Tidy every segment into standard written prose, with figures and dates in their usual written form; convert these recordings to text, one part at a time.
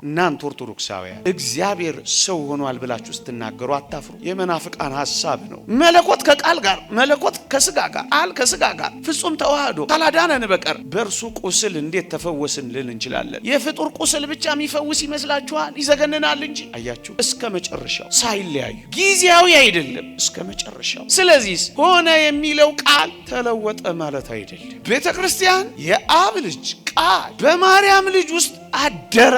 እናንተ ኦርቶዶክሳውያን እግዚአብሔር ሰው ሆኗል ብላችሁ ስትናገሩ አታፍሩ። የመናፍቃን ሐሳብ ነው። መለኮት ከቃል ጋር፣ መለኮት ከስጋ ጋር፣ ቃል ከስጋ ጋር ፍጹም ተዋህዶ ካላዳነን በቀር በእርሱ ቁስል እንዴት ተፈወስን ልል እንችላለን? የፍጡር ቁስል ብቻ የሚፈውስ ይመስላችኋል? ይዘገንናል እንጂ። አያችሁ፣ እስከ መጨረሻው ሳይለያዩ ጊዜያዊ አይደለም፣ እስከ መጨረሻው። ስለዚህ ሆነ የሚለው ቃል ተለወጠ ማለት አይደለም። ቤተ ክርስቲያን የአብ ልጅ ቃል በማርያም ልጅ ውስጥ አደረ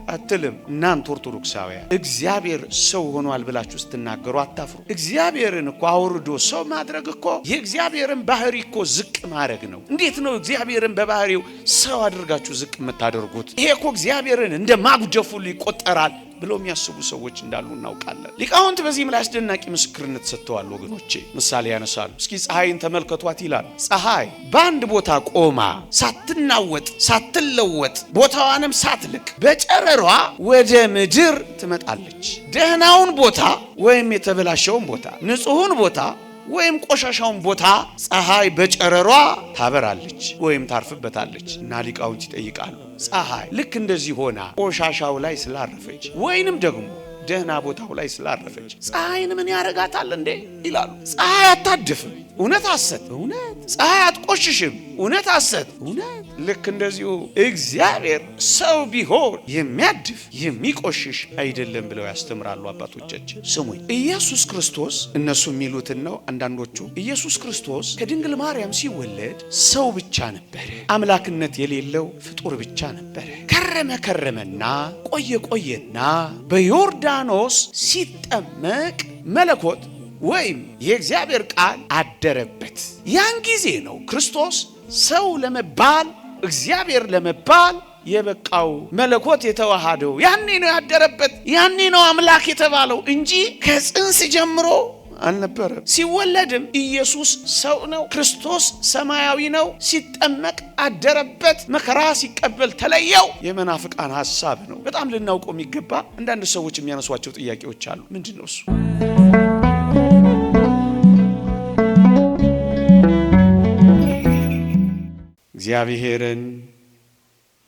አትልም። እናንተ ኦርቶዶክሳውያን እግዚአብሔር ሰው ሆኗል ብላችሁ ስትናገሩ አታፍሩ። እግዚአብሔርን እኮ አውርዶ ሰው ማድረግ እኮ የእግዚአብሔርን ባህሪ እኮ ዝቅ ማድረግ ነው። እንዴት ነው እግዚአብሔርን በባህሪው ሰው አድርጋችሁ ዝቅ የምታደርጉት? ይሄ እኮ እግዚአብሔርን እንደ ማጉደፉ ይቆጠራል ብለው የሚያስቡ ሰዎች እንዳሉ እናውቃለን። ሊቃውንት በዚህም ላይ አስደናቂ ምስክርነት ሰጥተዋል። ወገኖቼ ምሳሌ ያነሳሉ። እስኪ ፀሐይን ተመልከቷት ይላል። ፀሐይ በአንድ ቦታ ቆማ ሳትናወጥ ሳትለወጥ ቦታዋንም ሳትልቅ በጨረሯ ወደ ምድር ትመጣለች። ደህናውን ቦታ ወይም የተበላሸውን ቦታ፣ ንጹሑን ቦታ ወይም ቆሻሻውን ቦታ ፀሐይ በጨረሯ ታበራለች ወይም ታርፍበታለች። እና ሊቃውንት ይጠይቃሉ፣ ፀሐይ ልክ እንደዚህ ሆና ቆሻሻው ላይ ስላረፈች ወይንም ደግሞ ደህና ቦታው ላይ ስላረፈች ፀሐይን ምን ያረጋታል እንዴ ይላሉ። ፀሐይ አታድፍም፣ እውነት ሐሰት፣ እውነት። ፀሐይ አትቆሽሽም፣ እውነት ሐሰት፣ እውነት። ልክ እንደዚሁ እግዚአብሔር ሰው ቢሆን የሚያድፍ የሚቆሽሽ አይደለም ብለው ያስተምራሉ አባቶቻችን። ስሙኝ፣ ኢየሱስ ክርስቶስ እነሱ የሚሉትን ነው አንዳንዶቹ። ኢየሱስ ክርስቶስ ከድንግል ማርያም ሲወለድ ሰው ብቻ ነበረ፣ አምላክነት የሌለው ፍጡር ብቻ ነበረ። ከረመና ቆየና በዮርዳኖስ ሲጠመቅ መለኮት ወይም የእግዚአብሔር ቃል አደረበት። ያን ጊዜ ነው ክርስቶስ ሰው ለመባል እግዚአብሔር ለመባል የበቃው። መለኮት የተዋሃደው ያኔ ነው ያደረበት፣ ያኔ ነው አምላክ የተባለው እንጂ ከጽንስ ጀምሮ አልነበረም። ሲወለድም ኢየሱስ ሰው ነው፣ ክርስቶስ ሰማያዊ ነው። ሲጠመቅ አደረበት፣ መከራ ሲቀበል ተለየው። የመናፍቃን ሐሳብ ነው። በጣም ልናውቀው የሚገባ አንዳንድ ሰዎች የሚያነሷቸው ጥያቄዎች አሉ። ምንድነው እሱ? እግዚአብሔርን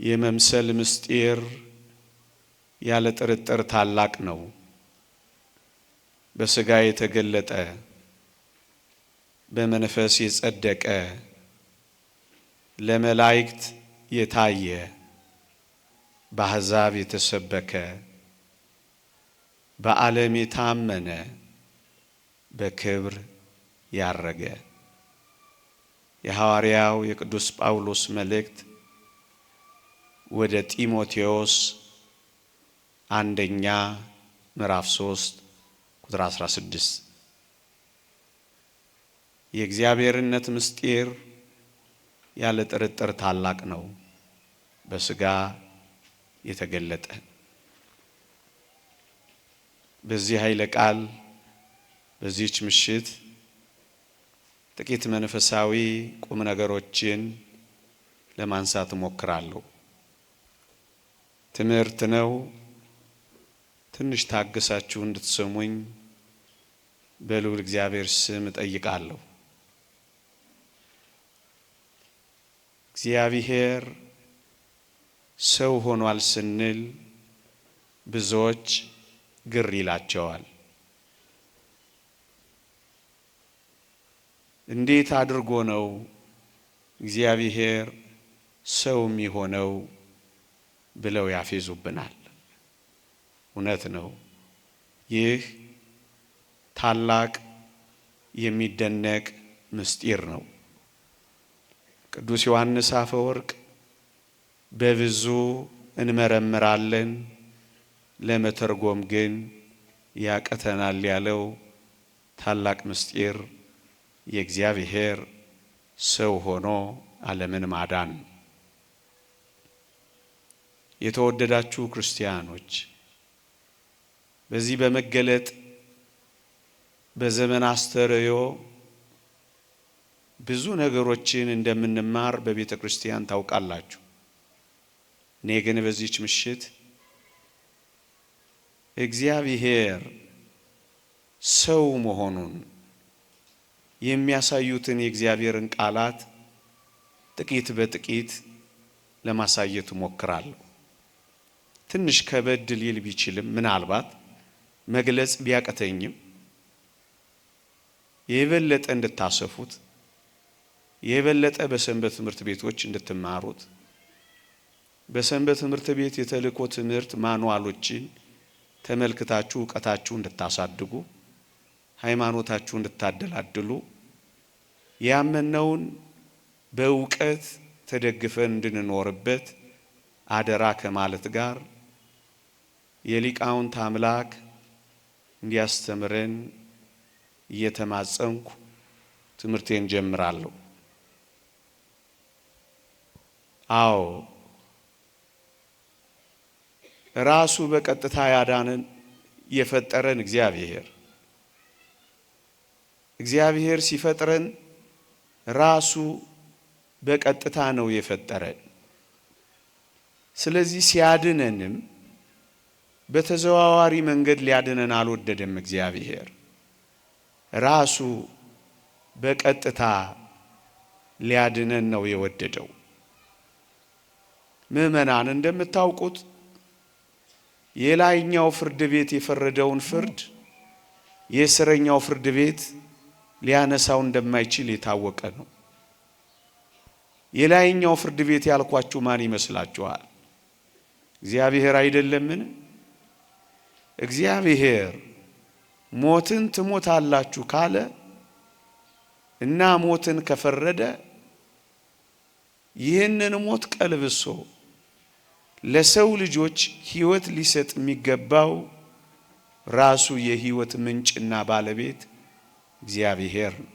የመምሰል ምስጢር ያለ ጥርጥር ታላቅ ነው። በሥጋ የተገለጠ በመንፈስ የጸደቀ ለመላእክት የታየ በአሕዛብ የተሰበከ በዓለም የታመነ በክብር ያረገ የሐዋርያው የቅዱስ ጳውሎስ መልእክት ወደ ጢሞቴዎስ አንደኛ ምዕራፍ 3 ቁጥር 16 የእግዚአብሔርነት ምስጢር ያለ ጥርጥር ታላቅ ነው፣ በሥጋ የተገለጠ። በዚህ ኃይለ ቃል በዚህች ምሽት ጥቂት መንፈሳዊ ቁም ነገሮችን ለማንሳት እሞክራለሁ። ትምህርት ነው። ትንሽ ታግሳችሁ እንድትሰሙኝ በልዑል እግዚአብሔር ስም እጠይቃለሁ። እግዚአብሔር ሰው ሆኗል ስንል ብዙዎች ግር ይላቸዋል። እንዴት አድርጎ ነው እግዚአብሔር ሰው የሚሆነው ብለው ያፌዙብናል። እውነት ነው። ይህ ታላቅ የሚደነቅ ምስጢር ነው። ቅዱስ ዮሐንስ አፈወርቅ በብዙ እንመረምራለን ለመተርጎም ግን ያቀተናል ያለው ታላቅ ምስጢር የእግዚአብሔር ሰው ሆኖ ዓለምን ማዳን። የተወደዳችሁ ክርስቲያኖች በዚህ በመገለጥ በዘመን አስተርእዮ ብዙ ነገሮችን እንደምንማር በቤተ ክርስቲያን ታውቃላችሁ። እኔ ግን በዚህች ምሽት እግዚአብሔር ሰው መሆኑን የሚያሳዩትን የእግዚአብሔርን ቃላት ጥቂት በጥቂት ለማሳየት እሞክራለሁ። ትንሽ ከበድ ሊል ቢችልም ምናልባት መግለጽ ቢያቀተኝም የበለጠ እንድታሰፉት የበለጠ በሰንበት ትምህርት ቤቶች እንድትማሩት በሰንበት ትምህርት ቤት የተልእኮ ትምህርት ማኑዋሎችን ተመልክታችሁ ዕውቀታችሁ እንድታሳድጉ ሃይማኖታችሁ እንድታደላድሉ ያመነውን በእውቀት ተደግፈን እንድንኖርበት አደራ ከማለት ጋር የሊቃውንት አምላክ እንዲያስተምረን እየተማጸንኩ ትምህርቴን ጀምራለሁ። አዎ ራሱ በቀጥታ ያዳነን የፈጠረን እግዚአብሔር ሲፈጥረን ራሱ በቀጥታ ነው የፈጠረን። ስለዚህ ሲያድነንም በተዘዋዋሪ መንገድ ሊያድነን አልወደደም። እግዚአብሔር ራሱ በቀጥታ ሊያድነን ነው የወደደው። ምእመናን እንደምታውቁት የላይኛው ፍርድ ቤት የፈረደውን ፍርድ የስረኛው ፍርድ ቤት ሊያነሳው እንደማይችል የታወቀ ነው። የላይኛው ፍርድ ቤት ያልኳችሁ ማን ይመስላችኋል? እግዚአብሔር አይደለምን? እግዚአብሔር ሞትን ትሞታላችሁ ካለ እና ሞትን ከፈረደ ይህንን ሞት ቀልብሶ ለሰው ልጆች ሕይወት ሊሰጥ የሚገባው ራሱ የሕይወት ምንጭና ባለቤት እግዚአብሔር ነው።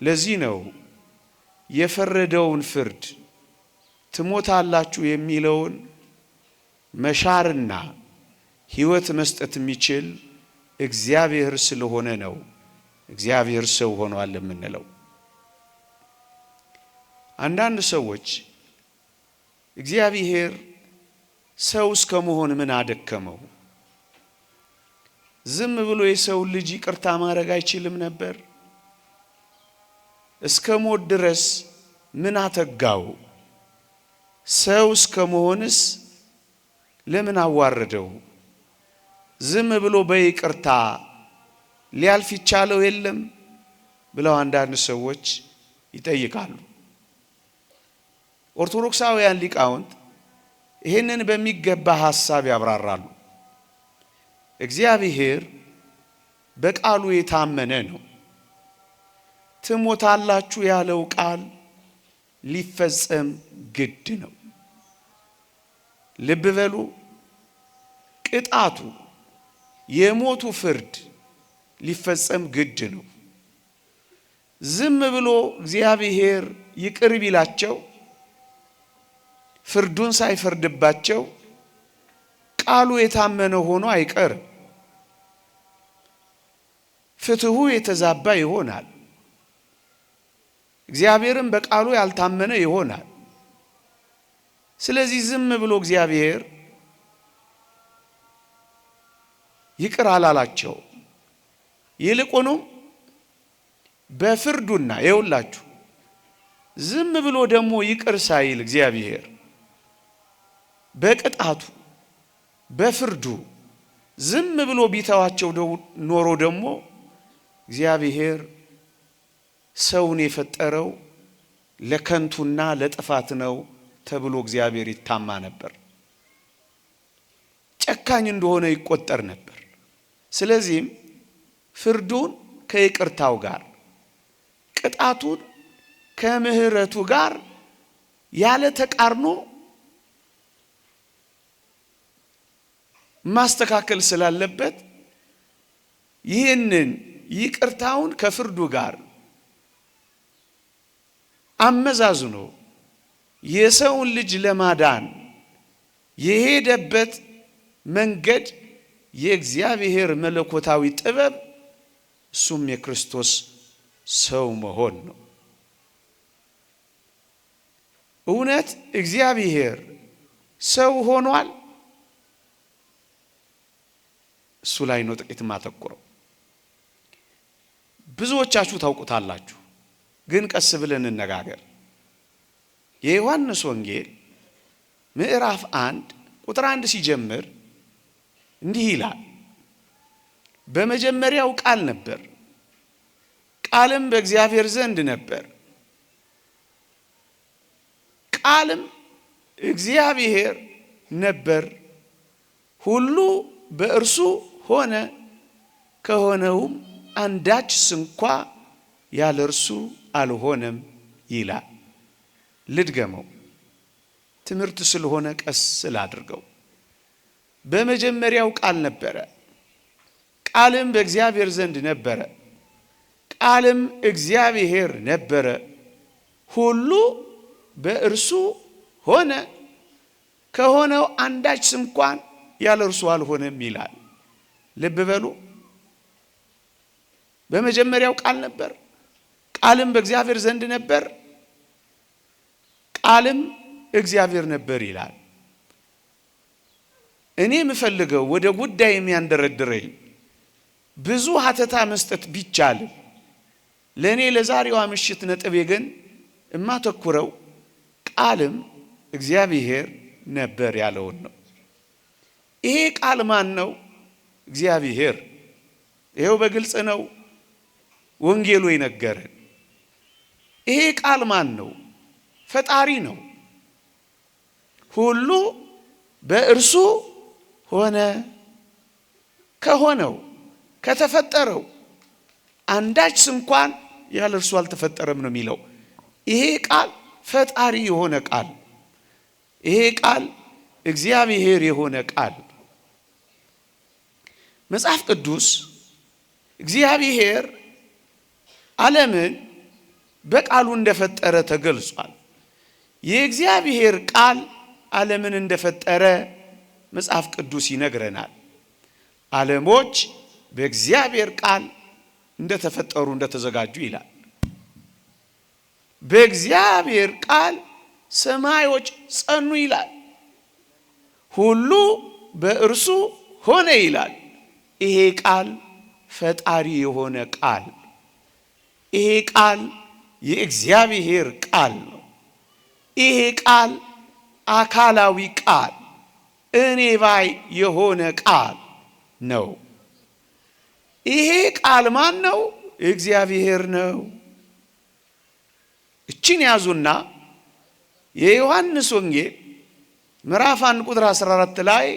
ለዚህ ነው የፈረደውን ፍርድ ትሞታላችሁ የሚለውን መሻርና ሕይወት መስጠት የሚችል እግዚአብሔር ስለሆነ ነው እግዚአብሔር ሰው ሆኗል የምንለው። አንዳንድ ሰዎች እግዚአብሔር ሰው እስከመሆን ምን አደከመው? ዝም ብሎ የሰው ልጅ ይቅርታ ማድረግ አይችልም ነበር? እስከ ሞት ድረስ ምን አተጋው? ሰው እስከመሆንስ ለምን አዋረደው? ዝም ብሎ በይቅርታ ሊያልፍ ይቻለው የለም ብለው አንዳንድ ሰዎች ይጠይቃሉ። ኦርቶዶክሳውያን ሊቃውንት ይህንን በሚገባ ሐሳብ ያብራራሉ። እግዚአብሔር በቃሉ የታመነ ነው። ትሞታላችሁ ያለው ቃል ሊፈጸም ግድ ነው። ልብ በሉ፣ ቅጣቱ የሞቱ ፍርድ ሊፈጸም ግድ ነው። ዝም ብሎ እግዚአብሔር ይቅር ቢላቸው ፍርዱን ሳይፈርድባቸው ቃሉ የታመነ ሆኖ አይቀርም። ፍትሁ የተዛባ ይሆናል። እግዚአብሔርም በቃሉ ያልታመነ ይሆናል። ስለዚህ ዝም ብሎ እግዚአብሔር ይቅር አላላቸው። ይልቁንም በፍርዱና ይውላችሁ ዝም ብሎ ደግሞ ይቅር ሳይል እግዚአብሔር በቅጣቱ በፍርዱ ዝም ብሎ ቢተዋቸው ኖሮ ደግሞ እግዚአብሔር ሰውን የፈጠረው ለከንቱና ለጥፋት ነው ተብሎ እግዚአብሔር ይታማ ነበር። ጨካኝ እንደሆነ ይቆጠር ነበር። ስለዚህም ፍርዱን ከይቅርታው ጋር ቅጣቱን ከምሕረቱ ጋር ያለ ተቃርኖ ማስተካከል ስላለበት ይህንን ይቅርታውን ከፍርዱ ጋር አመዛዝኖ የሰውን ልጅ ለማዳን የሄደበት መንገድ የእግዚአብሔር መለኮታዊ ጥበብ እሱም የክርስቶስ ሰው መሆን ነው። እውነት እግዚአብሔር ሰው ሆኗል? እሱ ላይ ነው ጥቂት ማተኮረው። ብዙዎቻችሁ ታውቁታላችሁ፣ ግን ቀስ ብለን እንነጋገር። የዮሐንስ ወንጌል ምዕራፍ 1 ቁጥር 1 ሲጀምር እንዲህ ይላል፣ በመጀመሪያው ቃል ነበር፣ ቃልም በእግዚአብሔር ዘንድ ነበር፣ ቃልም እግዚአብሔር ነበር፣ ሁሉ በእርሱ ሆነ፣ ከሆነውም አንዳች ስንኳ ያለ እርሱ አልሆነም ይላል። ልድገመው፣ ትምህርት ስለሆነ ቀስ ስላድርገው። በመጀመሪያው ቃል ነበረ፣ ቃልም በእግዚአብሔር ዘንድ ነበረ፣ ቃልም እግዚአብሔር ነበረ፣ ሁሉ በእርሱ ሆነ፣ ከሆነው አንዳች እንኳን ያለ እርሱ አልሆነም ይላል። ልብ በሉ፣ በመጀመሪያው ቃል ነበር፣ ቃልም በእግዚአብሔር ዘንድ ነበር፣ ቃልም እግዚአብሔር ነበር ይላል። እኔ የምፈልገው ወደ ጉዳይ የሚያንደረድረኝ ብዙ ሀተታ መስጠት ቢቻልም ለእኔ ለዛሬዋ ምሽት ነጥቤ ግን እማተኩረው ቃልም እግዚአብሔር ነበር ያለውን ነው። ይሄ ቃል ማን ነው? እግዚአብሔር። ይሄው በግልጽ ነው ወንጌሉ ይነገረን። ይሄ ቃል ማን ነው? ፈጣሪ ነው። ሁሉ በእርሱ ሆነ፣ ከሆነው ከተፈጠረው አንዳች እንኳን ያለ እርሱ አልተፈጠረም ነው የሚለው። ይሄ ቃል ፈጣሪ የሆነ ቃል፣ ይሄ ቃል እግዚአብሔር የሆነ ቃል። መጽሐፍ ቅዱስ እግዚአብሔር ዓለምን በቃሉ እንደፈጠረ ተገልጿል። የእግዚአብሔር ቃል ዓለምን እንደፈጠረ መጽሐፍ ቅዱስ ይነግረናል። ዓለሞች በእግዚአብሔር ቃል እንደተፈጠሩ እንደተዘጋጁ ይላል። በእግዚአብሔር ቃል ሰማዮች ጸኑ ይላል። ሁሉ በእርሱ ሆነ ይላል። ይሄ ቃል ፈጣሪ የሆነ ቃል፣ ይሄ ቃል የእግዚአብሔር ቃል ነው። ይሄ ቃል አካላዊ ቃል፣ እኔ ባይ የሆነ ቃል ነው። ይሄ ቃል ማን ነው? እግዚአብሔር ነው። እቺን ያዙና የዮሐንስ ወንጌል ምዕራፍ 1 ቁጥር 14 ላይ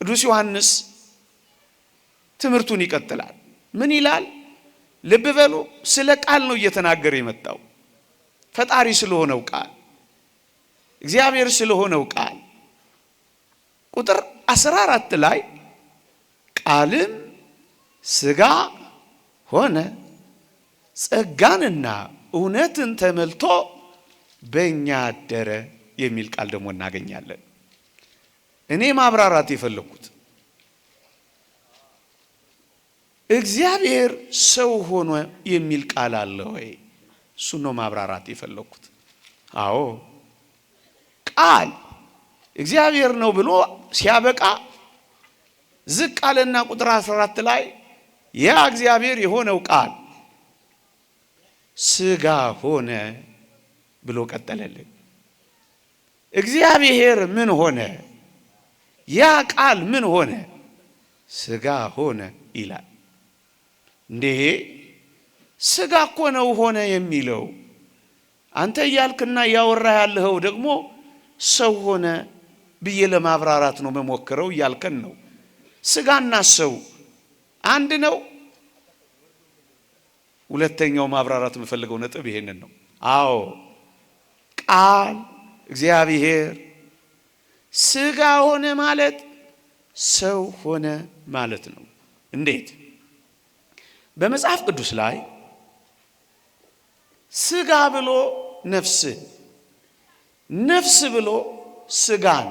ቅዱስ ዮሐንስ ትምህርቱን ይቀጥላል። ምን ይላል? ልብ በሉ። ስለ ቃል ነው እየተናገረ የመጣው። ፈጣሪ ስለሆነው ቃል፣ እግዚአብሔር ስለሆነው ቃል። ቁጥር 14 ላይ ቃልም ሥጋ ሆነ፣ ጸጋንና እውነትን ተመልቶ በእኛ አደረ የሚል ቃል ደግሞ እናገኛለን። እኔ ማብራራት የፈለኩት እግዚአብሔር ሰው ሆኖ የሚል ቃል አለ ወይ? እሱ ነው ማብራራት የፈለኩት። አዎ ቃል እግዚአብሔር ነው ብሎ ሲያበቃ ዝቅ አለና ቁጥር 14 ላይ ያ እግዚአብሔር የሆነው ቃል ሥጋ ሆነ ብሎ ቀጠለልን። እግዚአብሔር ምን ሆነ? ያ ቃል ምን ሆነ? ሥጋ ሆነ ይላል። እንዴ ሥጋ እኮ ነው ሆነ የሚለው። አንተ እያልክና እያወራ ያለኸው ደግሞ ሰው ሆነ ብዬ ለማብራራት ነው መሞክረው እያልከን ነው። ሥጋና ሰው አንድ ነው? ሁለተኛው ማብራራት የምፈልገው ነጥብ ይሄንን ነው። አዎ ቃል እግዚአብሔር ሥጋ ሆነ ማለት ሰው ሆነ ማለት ነው። እንዴት? በመጽሐፍ ቅዱስ ላይ ሥጋ ብሎ ነፍስን፣ ነፍስ ብሎ ሥጋን፣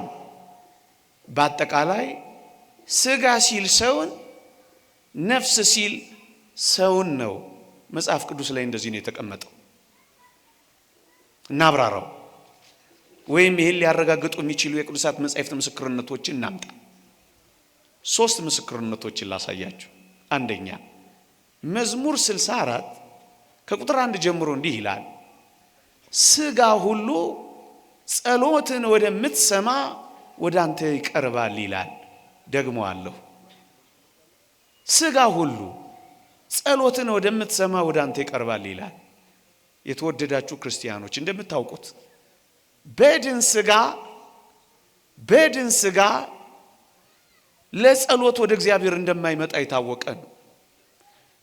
በአጠቃላይ ሥጋ ሲል ሰውን፣ ነፍስ ሲል ሰውን ነው። መጽሐፍ ቅዱስ ላይ እንደዚህ ነው የተቀመጠው። እናብራራው ወይም ይሄን ሊያረጋግጡ የሚችሉ የቅዱሳት መጻሕፍት ምስክርነቶችን እናምጣ። 3 ምስክርነቶችን ላሳያችሁ። አንደኛ መዝሙር 64 ከቁጥር 1 ጀምሮ እንዲህ ይላል፣ ሥጋ ሁሉ ጸሎትን ወደምትሰማ ወደ አንተ ይቀርባል ይላል። ደግሞ አለሁ ስጋ ሁሉ ጸሎትን ወደምትሰማ ወደ አንተ ይቀርባል ይላል። የተወደዳችሁ ክርስቲያኖች እንደምታውቁት በድን ስጋ ለጸሎት ወደ እግዚአብሔር እንደማይመጣ የታወቀ ነው።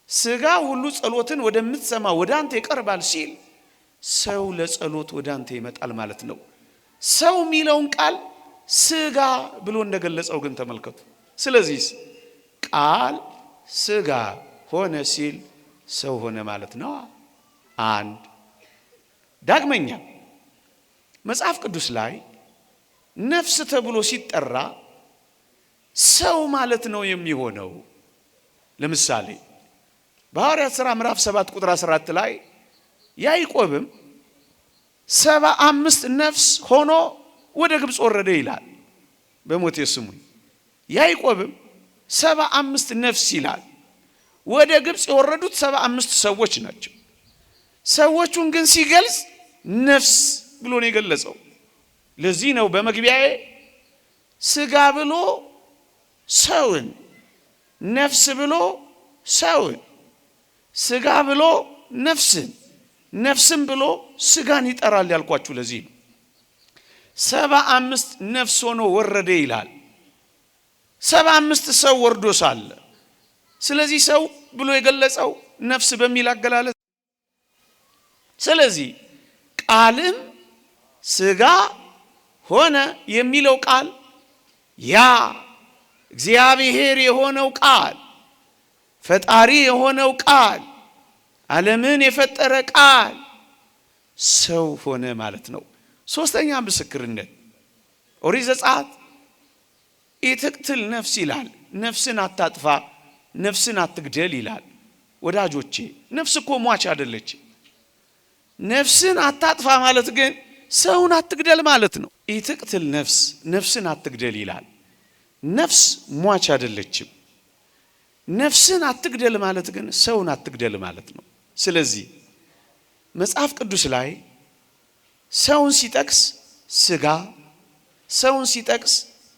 ስጋ ሁሉ ጸሎትን ወደምትሰማ ወደ አንተ ይቀርባል ሲል ሰው ለጸሎት ወደ አንተ ይመጣል ማለት ነው። ሰው የሚለውን ቃል ስጋ ብሎ እንደገለጸው ግን ተመልከቱ። ስለዚህ ቃል ስጋ ሆነ ሲል ሰው ሆነ ማለት ነው። አንድ ዳግመኛ መጽሐፍ ቅዱስ ላይ ነፍስ ተብሎ ሲጠራ ሰው ማለት ነው የሚሆነው። ለምሳሌ በሐዋርያት ሥራ ምዕራፍ 7 ቁጥር 14 ላይ ያዕቆብም 75 ነፍስ ሆኖ ወደ ግብፅ ወረደ ይላል። በሞቴ ስሙኝ። ያዕቆብም 75 ነፍስ ይላል። ወደ ግብፅ የወረዱት 75 ሰዎች ናቸው። ሰዎቹን ግን ሲገልጽ ነፍስ ብሎ ነው የገለጸው። ለዚህ ነው በመግቢያዬ ስጋ ብሎ ሰውን፣ ነፍስ ብሎ ሰውን፣ ስጋ ብሎ ነፍስን፣ ነፍስም ብሎ ስጋን ይጠራል ያልኳችሁ ለዚህ ነው። 75 ነፍስ ሆኖ ወረደ ይላል። 75 ሰው ወርዶ ሳለ ስለዚህ ሰው ብሎ የገለጸው ነፍስ በሚል አገላለጽ። ስለዚህ ቃልም ስጋ ሆነ የሚለው ቃል ያ እግዚአብሔር የሆነው ቃል፣ ፈጣሪ የሆነው ቃል፣ ዓለምን የፈጠረ ቃል ሰው ሆነ ማለት ነው። ሶስተኛ ምስክርነት ኦሪት ዘጸአት ኢትቅትል ነፍስ ይላል። ነፍስን አታጥፋ፣ ነፍስን አትግደል ይላል። ወዳጆቼ ነፍስ እኮ ሟች አይደለች። ነፍስን አታጥፋ ማለት ግን ሰውን አትግደል ማለት ነው። ኢትቅትል ነፍስ፣ ነፍስን አትግደል ይላል። ነፍስ ሟች አይደለችም። ነፍስን አትግደል ማለት ግን ሰውን አትግደል ማለት ነው። ስለዚህ መጽሐፍ ቅዱስ ላይ ሰውን ሲጠቅስ ስጋ፣ ሰውን ሲጠቅስ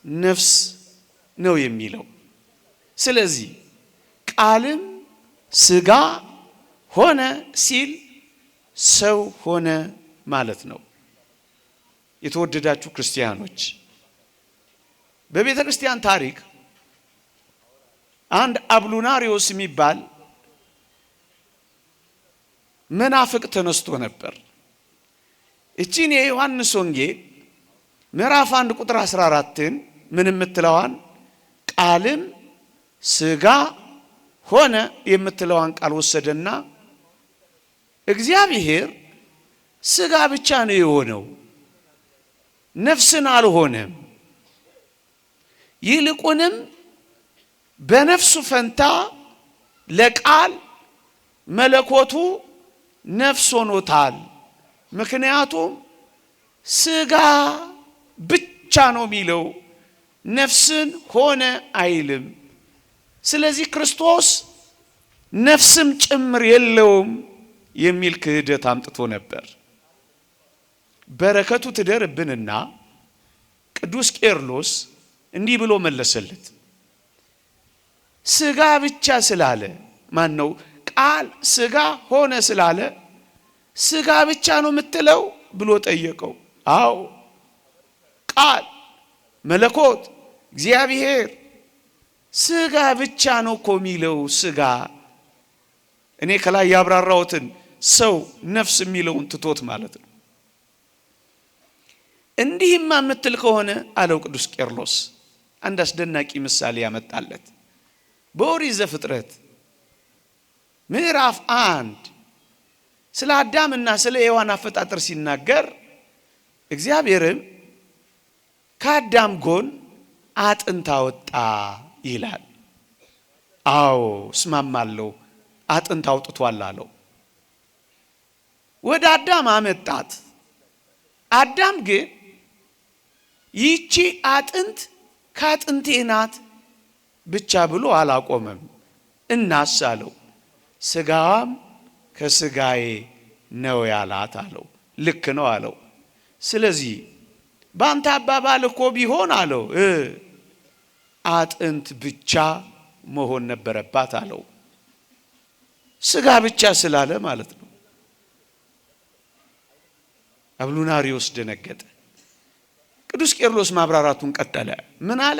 ነፍስ ነው የሚለው። ስለዚህ ቃልም ስጋ ሆነ ሲል ሰው ሆነ ማለት ነው። የተወደዳችሁ ክርስቲያኖች በቤተ ክርስቲያን ታሪክ አንድ አብሉናሪዮስ የሚባል መናፍቅ ተነስቶ ነበር። እቺን የዮሐንስ ወንጌል ምዕራፍ 1 ቁጥር 14ን ምን የምትለዋን ቃልም ስጋ ሆነ የምትለዋን ቃል ወሰደና እግዚአብሔር ስጋ ብቻ ነው የሆነው፣ ነፍስን አልሆነም። ይልቁንም በነፍሱ ፈንታ ለቃል መለኮቱ ነፍስ ሆኖታል። ምክንያቱም ስጋ ብቻ ነው የሚለው፣ ነፍስን ሆነ አይልም። ስለዚህ ክርስቶስ ነፍስም ጭምር የለውም የሚል ክህደት አምጥቶ ነበር። በረከቱ ትደርብንና ቅዱስ ቄርሎስ እንዲህ ብሎ መለሰለት። ስጋ ብቻ ስላለ ማን ነው ቃል ስጋ ሆነ ስላለ ስጋ ብቻ ነው የምትለው ብሎ ጠየቀው። አዎ ቃል መለኮት እግዚአብሔር ስጋ ብቻ ነው እኮ የሚለው። ስጋ እኔ ከላይ ያብራራሁትን ሰው ነፍስ የሚለውን ትቶት ማለት ነው። እንዲህማ የምትል ከሆነ አለው ቅዱስ ቄርሎስ አንድ አስደናቂ ምሳሌ ያመጣለት። በኦሪት ዘፍጥረት ምዕራፍ 1 ስለ አዳምና ስለ ሔዋን አፈጣጠር ሲናገር እግዚአብሔርም ከአዳም ጎን አጥንት አወጣ ይላል። አዎ እስማማለሁ፣ አጥንት አውጥቷል አለው። ወደ አዳም አመጣት። አዳም ግን ይቺ አጥንት ከአጥንቴ ናት ብቻ ብሎ አላቆመም። እናስ አለው ስጋዋም ከስጋዬ ነው ያላት አለው። ልክ ነው አለው። ስለዚህ ባንተ አባባል እኮ ቢሆን አለው አጥንት ብቻ መሆን ነበረባት አለው። ስጋ ብቻ ስላለ ማለት ነው። አብሉናሪዎስ ደነገጠ። ቅዱስ ቄርሎስ ማብራራቱን ቀጠለ። ምን አለ?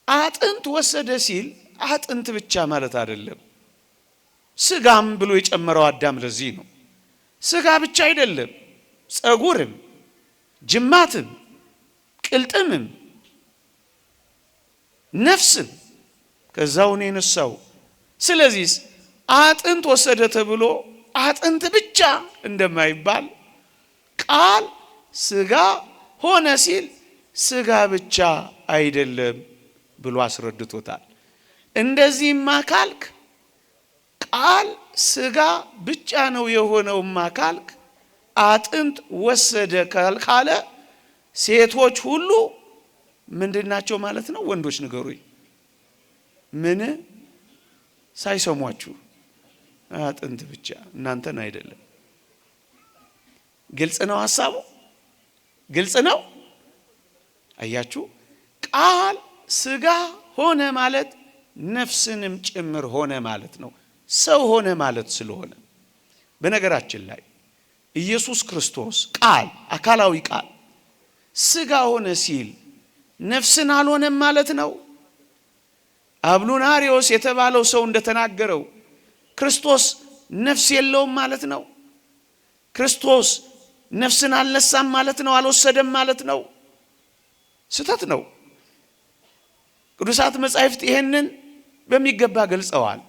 አጥንት ወሰደ ሲል አጥንት ብቻ ማለት አይደለም። ስጋም ብሎ የጨመረው አዳም ለዚህ ነው። ስጋ ብቻ አይደለም፣ ጸጉርም፣ ጅማትም፣ ቅልጥምም፣ ነፍስም ከዛው ነው የነሳው። ስለዚህ አጥንት ወሰደ ተብሎ አጥንት ብቻ እንደማይባል ቃል ስጋ ሆነ ሲል ስጋ ብቻ አይደለም ብሎ አስረድቶታል። እንደዚህማ ካልክ ቃል ስጋ ብቻ ነው የሆነውማ ካልክ አጥንት ወሰደ ካለ ሴቶች ሁሉ ምንድናቸው ማለት ነው? ወንዶች ንገሩኝ። ምን ሳይሰሟችሁ? አጥንት ብቻ፣ እናንተን አይደለም። ግልጽ ነው ሐሳቡ? ግልጽ ነው? አያችሁ፣ ቃል ስጋ ሆነ ማለት ነፍስንም ጭምር ሆነ ማለት ነው። ሰው ሆነ ማለት ስለሆነ በነገራችን ላይ ኢየሱስ ክርስቶስ ቃል አካላዊ ቃል ስጋ ሆነ ሲል ነፍስን አልሆነም ማለት ነው። አብሉናሪዎስ የተባለው ሰው እንደተናገረው ክርስቶስ ነፍስ የለውም ማለት ነው። ክርስቶስ ነፍስን አልነሳም ማለት ነው። አልወሰደም ማለት ነው። ስተት ነው። ቅዱሳት መጻሕፍት ይሄንን በሚገባ ገልጸዋል።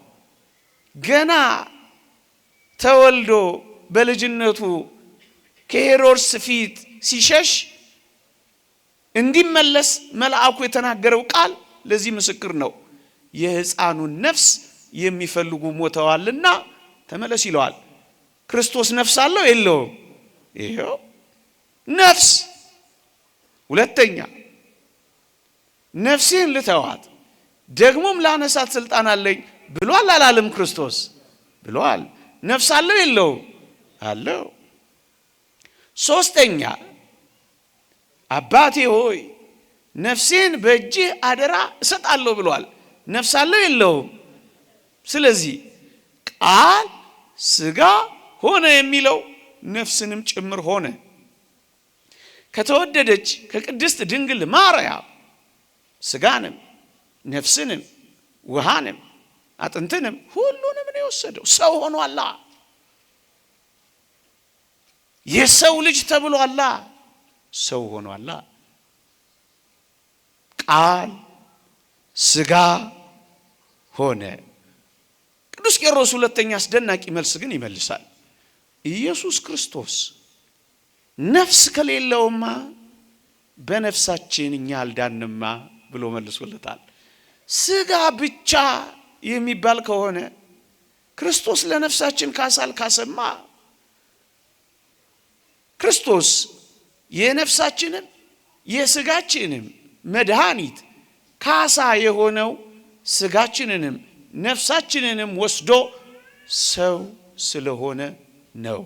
ገና ተወልዶ በልጅነቱ ከሄሮድስ ፊት ሲሸሽ እንዲመለስ መልአኩ የተናገረው ቃል ለዚህ ምስክር ነው። የሕፃኑን ነፍስ የሚፈልጉ ሞተዋልና ተመለስ ይለዋል። ክርስቶስ ነፍስ አለው የለውም? ይሄው ነፍስ። ሁለተኛ ነፍሴን ልተዋት ደግሞም ላነሳት ስልጣን አለኝ ብሏል አላለም? ክርስቶስ ብሏል። ነፍስ አለው የለውም? አለው። ሶስተኛ አባቴ ሆይ ነፍሴን በእጅህ አደራ እሰጣለሁ ብሏል። ነፍስ አለው የለውም? ስለዚህ ቃል ስጋ ሆነ የሚለው ነፍስንም ጭምር ሆነ። ከተወደደች ከቅድስት ድንግል ማርያም ስጋንም ነፍስንም ውሃንም አጥንትንም ሁሉንም ነው የወሰደው። ሰው ሆኗላ። የሰው ልጅ ተብሏላ። ሰው ሆኗላ። ቃል ስጋ ሆነ። ቅዱስ ቄርሎስ ሁለተኛ አስደናቂ መልስ ግን ይመልሳል። ኢየሱስ ክርስቶስ ነፍስ ከሌለውማ በነፍሳችን እኛ አልዳንማ ብሎ መልሶለታል። ስጋ ብቻ የሚባል ከሆነ ክርስቶስ ለነፍሳችን ካሳል ካሰማ ክርስቶስ የነፍሳችንም የስጋችንም መድኃኒት ካሳ የሆነው ስጋችንንም ነፍሳችንንም ወስዶ ሰው ስለሆነ ነው።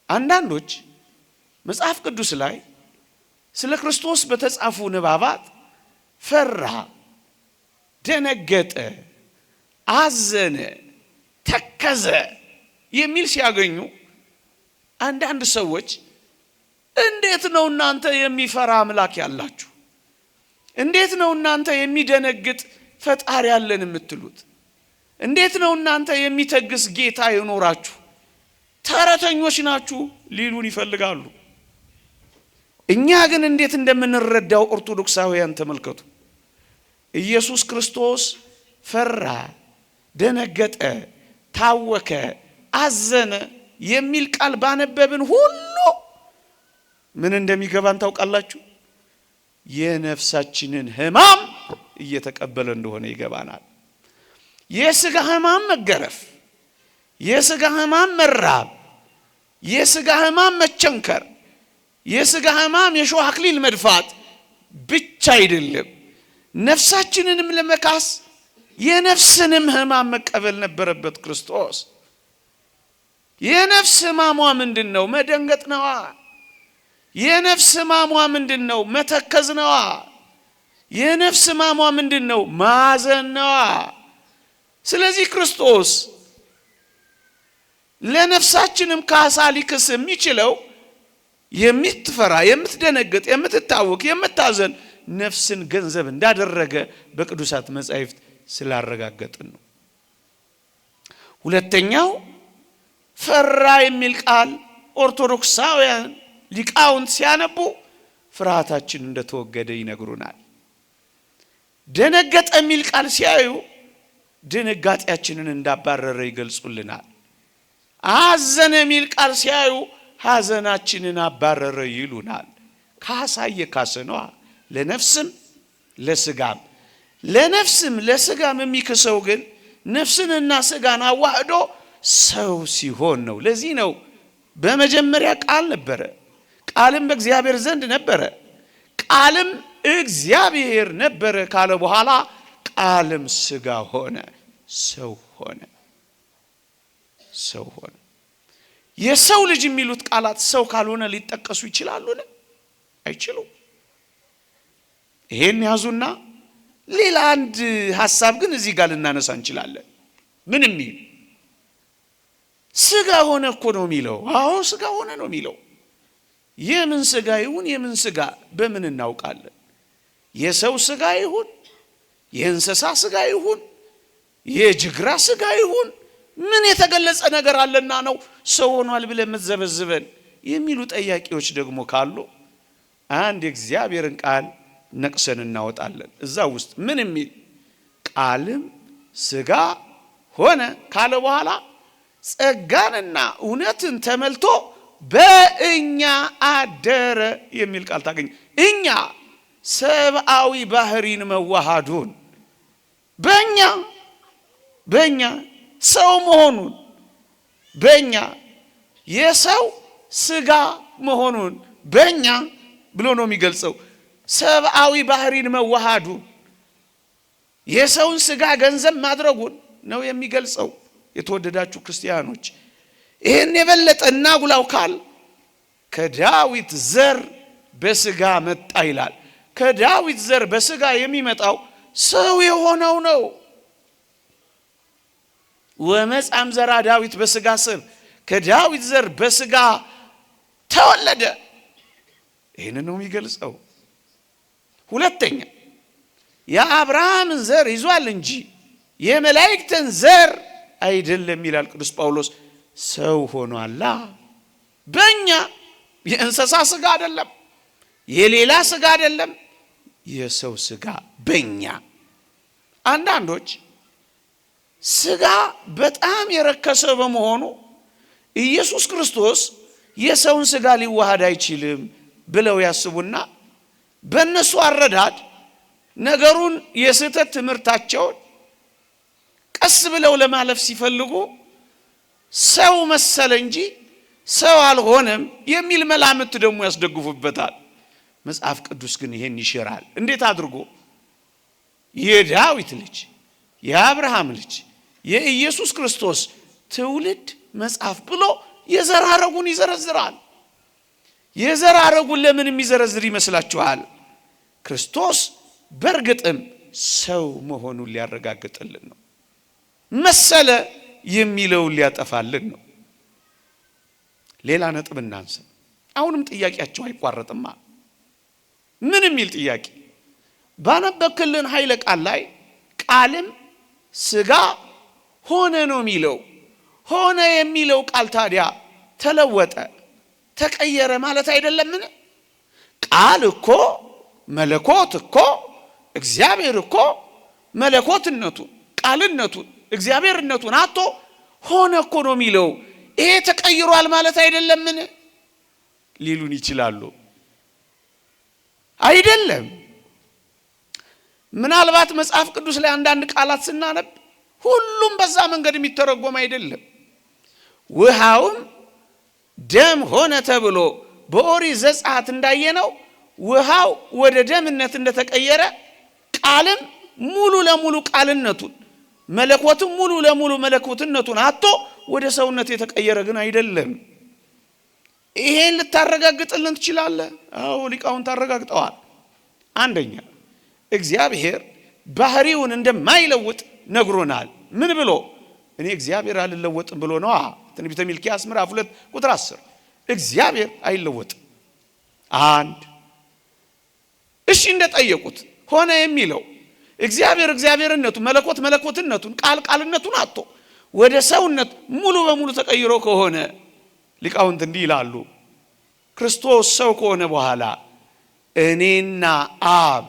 አንዳንዶች መጽሐፍ ቅዱስ ላይ ስለ ክርስቶስ በተጻፉ ንባባት ፈራ፣ ደነገጠ፣ አዘነ፣ ተከዘ የሚል ሲያገኙ አንዳንድ ሰዎች እንዴት ነው እናንተ የሚፈራ አምላክ ያላችሁ? እንዴት ነው እናንተ የሚደነግጥ ፈጣሪ ያለን የምትሉት? እንዴት ነው እናንተ የሚተግስ ጌታ ይኖራችሁ? ተረተኞች ናችሁ ሊሉን ይፈልጋሉ። እኛ ግን እንዴት እንደምንረዳው ኦርቶዶክሳውያን ተመልከቱ። ኢየሱስ ክርስቶስ ፈራ፣ ደነገጠ፣ ታወከ፣ አዘነ የሚል ቃል ባነበብን ሁሉ ምን እንደሚገባን ታውቃላችሁ? የነፍሳችንን ሕማም እየተቀበለ እንደሆነ ይገባናል። የሥጋ ሕማም መገረፍ፣ የሥጋ ሕማም መራብ፣ የሥጋ ሕማም መቸንከር፣ የሥጋ ሕማም የሾህ አክሊል መድፋት ብቻ አይደለም። ነፍሳችንንም ለመካስ የነፍስንም ሕማም መቀበል ነበረበት ክርስቶስ። የነፍስ ሕማሟ ምንድነው? መደንገጥ ነዋ። የነፍስ ሕማሟ ምንድነው? መተከዝ ነዋ። የነፍስ ሕማሟ ምንድነው? ማዘን ነዋ። ስለዚህ ክርስቶስ ለነፍሳችንም ካሳ ሊክስ የሚችለው የምትፈራ፣ የምትደነግጥ፣ የምትታወክ፣ የምታዘን ነፍስን ገንዘብ እንዳደረገ በቅዱሳት መጻሕፍት ስላረጋገጥን ነው። ሁለተኛው ፈራ የሚል ቃል ኦርቶዶክሳውያን ሊቃውንት ሲያነቡ ፍርሃታችን እንደተወገደ ይነግሩናል። ደነገጠ የሚል ቃል ሲያዩ ድንጋጤያችንን እንዳባረረ ይገልጹልናል። አዘነ የሚል ቃል ሲያዩ ሐዘናችንን አባረረ ይሉናል። ካሳ እየካሰ ነዋ፣ ለነፍስም ለስጋም። ለነፍስም ለስጋም የሚክሰው ግን ነፍስንና ስጋን አዋህዶ ሰው ሲሆን ነው። ለዚህ ነው በመጀመሪያ ቃል ነበረ፣ ቃልም በእግዚአብሔር ዘንድ ነበረ፣ ቃልም እግዚአብሔር ነበረ ካለ በኋላ ቃልም ስጋ ሆነ፣ ሰው ሆነ። ሰው ሆነ። የሰው ልጅ የሚሉት ቃላት ሰው ካልሆነ ሊጠቀሱ ይችላሉን? አይችሉም። ይሄን ያዙና ሌላ አንድ ሐሳብ ግን እዚህ ጋር ልናነሳ እንችላለን። ምን የሚል ስጋ ሆነ እኮ ነው የሚለው። አዎ ስጋ ሆነ ነው የሚለው። የምን ስጋ ይሁን የምን ስጋ በምን እናውቃለን? የሰው ስጋ ይሁን የእንስሳ ስጋ ይሁን የጅግራ ስጋ ይሁን ምን የተገለጸ ነገር አለና ነው ሰው ሆኗል ብለን የምትዘበዝበን የሚሉ ጠያቂዎች ደግሞ ካሉ አንድ የእግዚአብሔርን ቃል ነቅሰን እናወጣለን። እዛ ውስጥ ምን የሚል ቃልም ስጋ ሆነ ካለ በኋላ ጸጋንና እውነትን ተመልቶ በእኛ አደረ የሚል ቃል ታገኝ። እኛ ሰብአዊ ባህሪን መዋሃዱን በእኛ ሰው መሆኑን በእኛ የሰው ስጋ መሆኑን በእኛ ብሎ ነው የሚገልጸው። ሰብአዊ ባህሪን መዋሃዱን የሰውን ስጋ ገንዘብ ማድረጉን ነው የሚገልጸው። የተወደዳችሁ ክርስቲያኖች ይሄን የበለጠ እናጉላው ካል ከዳዊት ዘር በስጋ መጣ ይላል። ከዳዊት ዘር በስጋ የሚመጣው ሰው የሆነው ነው። ወመጻም ዘራ ዳዊት በስጋ ስብ ከዳዊት ዘር በስጋ ተወለደ። ይሄን ነው የሚገልጸው። ሁለተኛ የአብርሃምን ዘር ይዟል እንጂ የመላእክትን ዘር አይደለም ይላል ቅዱስ ጳውሎስ። ሰው ሆኗላ። በእኛ የእንስሳ ስጋ አይደለም፣ የሌላ ስጋ አይደለም፣ የሰው ስጋ በእኛ። አንዳንዶች ስጋ በጣም የረከሰ በመሆኑ ኢየሱስ ክርስቶስ የሰውን ስጋ ሊዋሃድ አይችልም ብለው ያስቡና በእነሱ አረዳድ ነገሩን የስህተት ትምህርታቸውን ቀስ ብለው ለማለፍ ሲፈልጉ ሰው መሰለ እንጂ ሰው አልሆነም የሚል መላምት ደግሞ ያስደግፉበታል። መጽሐፍ ቅዱስ ግን ይሄን ይሽራል። እንዴት አድርጎ? የዳዊት ልጅ የአብርሃም ልጅ የኢየሱስ ክርስቶስ ትውልድ መጽሐፍ ብሎ የዘር ሐረጉን ይዘረዝራል። የዘር ሐረጉን ለምን የሚዘረዝር ይመስላችኋል? ክርስቶስ በእርግጥም ሰው መሆኑን ሊያረጋግጥልን ነው። መሰለ የሚለውን ሊያጠፋልን ነው። ሌላ ነጥብ እናንሳ። አሁንም ጥያቄያቸው አይቋረጥማ። ምን የሚል ጥያቄ? ባነበክልን ኃይለ ቃል ላይ ቃልም ስጋ ሆነ ነው የሚለው። ሆነ የሚለው ቃል ታዲያ ተለወጠ ተቀየረ ማለት አይደለምን? ቃል እኮ መለኮት እኮ እግዚአብሔር እኮ መለኮትነቱን ቃልነቱን እግዚአብሔርነቱን አጥቶ ሆነ እኮ ነው የሚለው። ይሄ ተቀይሯል ማለት አይደለምን ሊሉን ይችላሉ። አይደለም። ምናልባት መጽሐፍ ቅዱስ ላይ አንዳንድ ቃላት ስናነብ ሁሉም በዛ መንገድ የሚተረጎም አይደለም። ውሃውም ደም ሆነ ተብሎ በኦሪት ዘጸአት እንዳየነው ውሃው ወደ ደምነት እንደተቀየረ ቃልም ሙሉ ለሙሉ ቃልነቱን መለኮትም ሙሉ ለሙሉ መለኮትነቱን አጥቶ ወደ ሰውነት የተቀየረ ግን አይደለም። ይሄን ልታረጋግጥልን ትችላለህ? አዎ ሊቃውንት አረጋግጠዋል። አንደኛ እግዚአብሔር ባህሪውን እንደማይለውጥ ነግሮናል። ምን ብሎ? እኔ እግዚአብሔር አልለወጥም ብሎ ነው። ትንቢተ ሚልክያስ ምዕራፍ 2 ቁጥር 10 እግዚአብሔር አይለወጥም። አንድ እሺ እንደጠየቁት ሆነ የሚለው እግዚአብሔር እግዚአብሔርነቱ መለኮት መለኮትነቱን ቃል ቃልነቱን አጥቶ ወደ ሰውነት ሙሉ በሙሉ ተቀይሮ ከሆነ ሊቃውንት እንዲህ ይላሉ። ክርስቶስ ሰው ከሆነ በኋላ እኔና አብ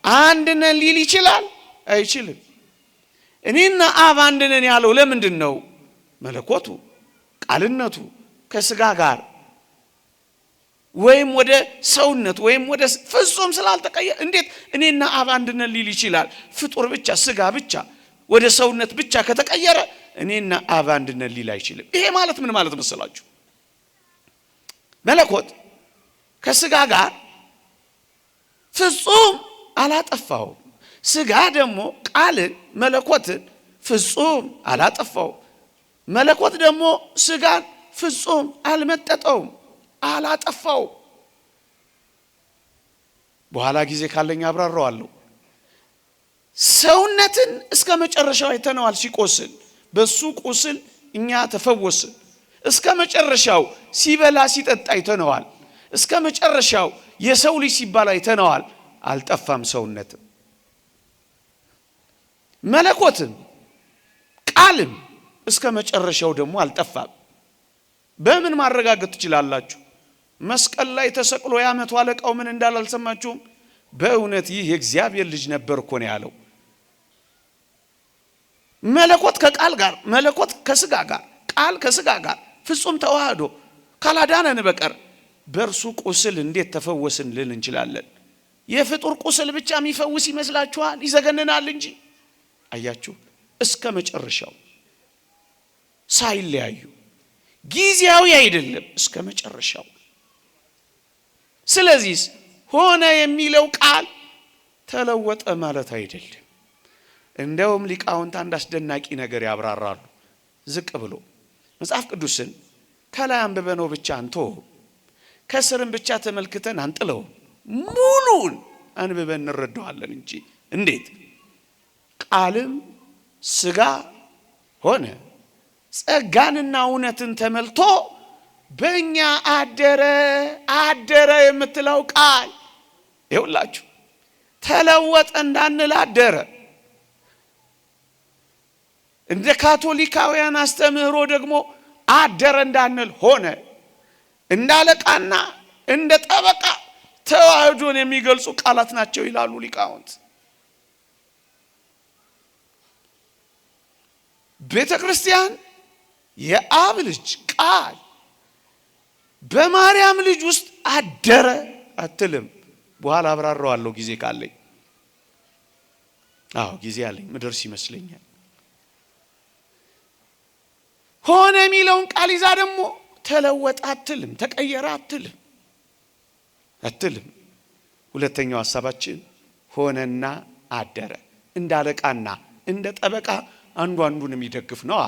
አንድ ነን ሊል ይችላል? አይችልም። እኔና አብ አንድ ነን ያለው ለምንድን ነው? መለኮቱ ቃልነቱ ከስጋ ጋር ወይም ወደ ሰውነት ወይም ወደ ፍጹም ስላልተቀየረ እንዴት እኔና አብ አንድ ነን ሊል ይችላል? ፍጡር ብቻ ስጋ ብቻ ወደ ሰውነት ብቻ ከተቀየረ እኔና አብ አንድ ነን ሊል አይችልም። ይሄ ማለት ምን ማለት መሰላችሁ? መለኮት ከስጋ ጋር ፍጹም አላጠፋው። ስጋ ደግሞ ቃልን መለኮትን ፍጹም አላጠፋው። መለኮት ደግሞ ስጋን ፍጹም አልመጠጠውም፣ አላጠፋው። በኋላ ጊዜ ካለኝ አብራራዋለሁ። ሰውነትን እስከ መጨረሻው አይተነዋል ሲቆስል፣ በሱ ቁስል እኛ ተፈወስን። እስከ መጨረሻው ሲበላ ሲጠጣ አይተነዋል። እስከ መጨረሻው የሰው ልጅ ሲባል አይተነዋል። አልጠፋም ሰውነትም መለኮትም ቃልም እስከ መጨረሻው ደግሞ አልጠፋም። በምን ማረጋገጥ ትችላላችሁ? መስቀል ላይ ተሰቅሎ ያመቱ አለቃው ምን እንዳለ አልሰማችሁም? በእውነት ይህ የእግዚአብሔር ልጅ ነበር እኮ ነው ያለው። መለኮት ከቃል ጋር መለኮት ከስጋ ጋር ቃል ከስጋ ጋር ፍጹም ተዋህዶ ካላዳነን በቀር በእርሱ ቁስል እንዴት ተፈወስን ልል እንችላለን? የፍጡር ቁስል ብቻ የሚፈውስ ይመስላችኋል? ይዘገነናል እንጂ። አያችሁ፣ እስከ መጨረሻው ሳይለያዩ ጊዜያዊ አይደለም፣ እስከ መጨረሻው። ስለዚህ ሆነ የሚለው ቃል ተለወጠ ማለት አይደለም። እንደውም ሊቃውንት አንድ አስደናቂ ነገር ያብራራሉ። ዝቅ ብሎ መጽሐፍ ቅዱስን ከላይ አንብበነው ብቻ አንቶ ከስርም ብቻ ተመልክተን አንጥለው ሙሉን አንብበን እንረዳዋለን እንጂ እንዴት ቃልም ስጋ ሆነ ጸጋንና እውነትን ተመልቶ በእኛ አደረ የምትለው ቃል ይውላችሁ ተለወጠ እንዳንል አደረ። እንደ ካቶሊካውያን አስተምህሮ ደግሞ አደረ እንዳንል ሆነ። እንዳለቃና እንደ ጠበቃ ተዋህዶን የሚገልጹ ቃላት ናቸው ይላሉ ሊቃውንት። ቤተ ክርስቲያን የአብ ልጅ ቃል በማርያም ልጅ ውስጥ አደረ አትልም። በኋላ አብራራዋለሁ ጊዜ ካለኝ። አዎ ጊዜ አለኝ፣ ምድርስ ይመስለኛል። ሆነ የሚለውን ቃል ይዛ ደግሞ ተለወጠ አትልም፣ ተቀየረ አትልም። ሁለተኛው ሐሳባችን ሆነና አደረ። እንዳለቃና እንደ ጠበቃ አንዱ አንዱን የሚደግፍ ነው።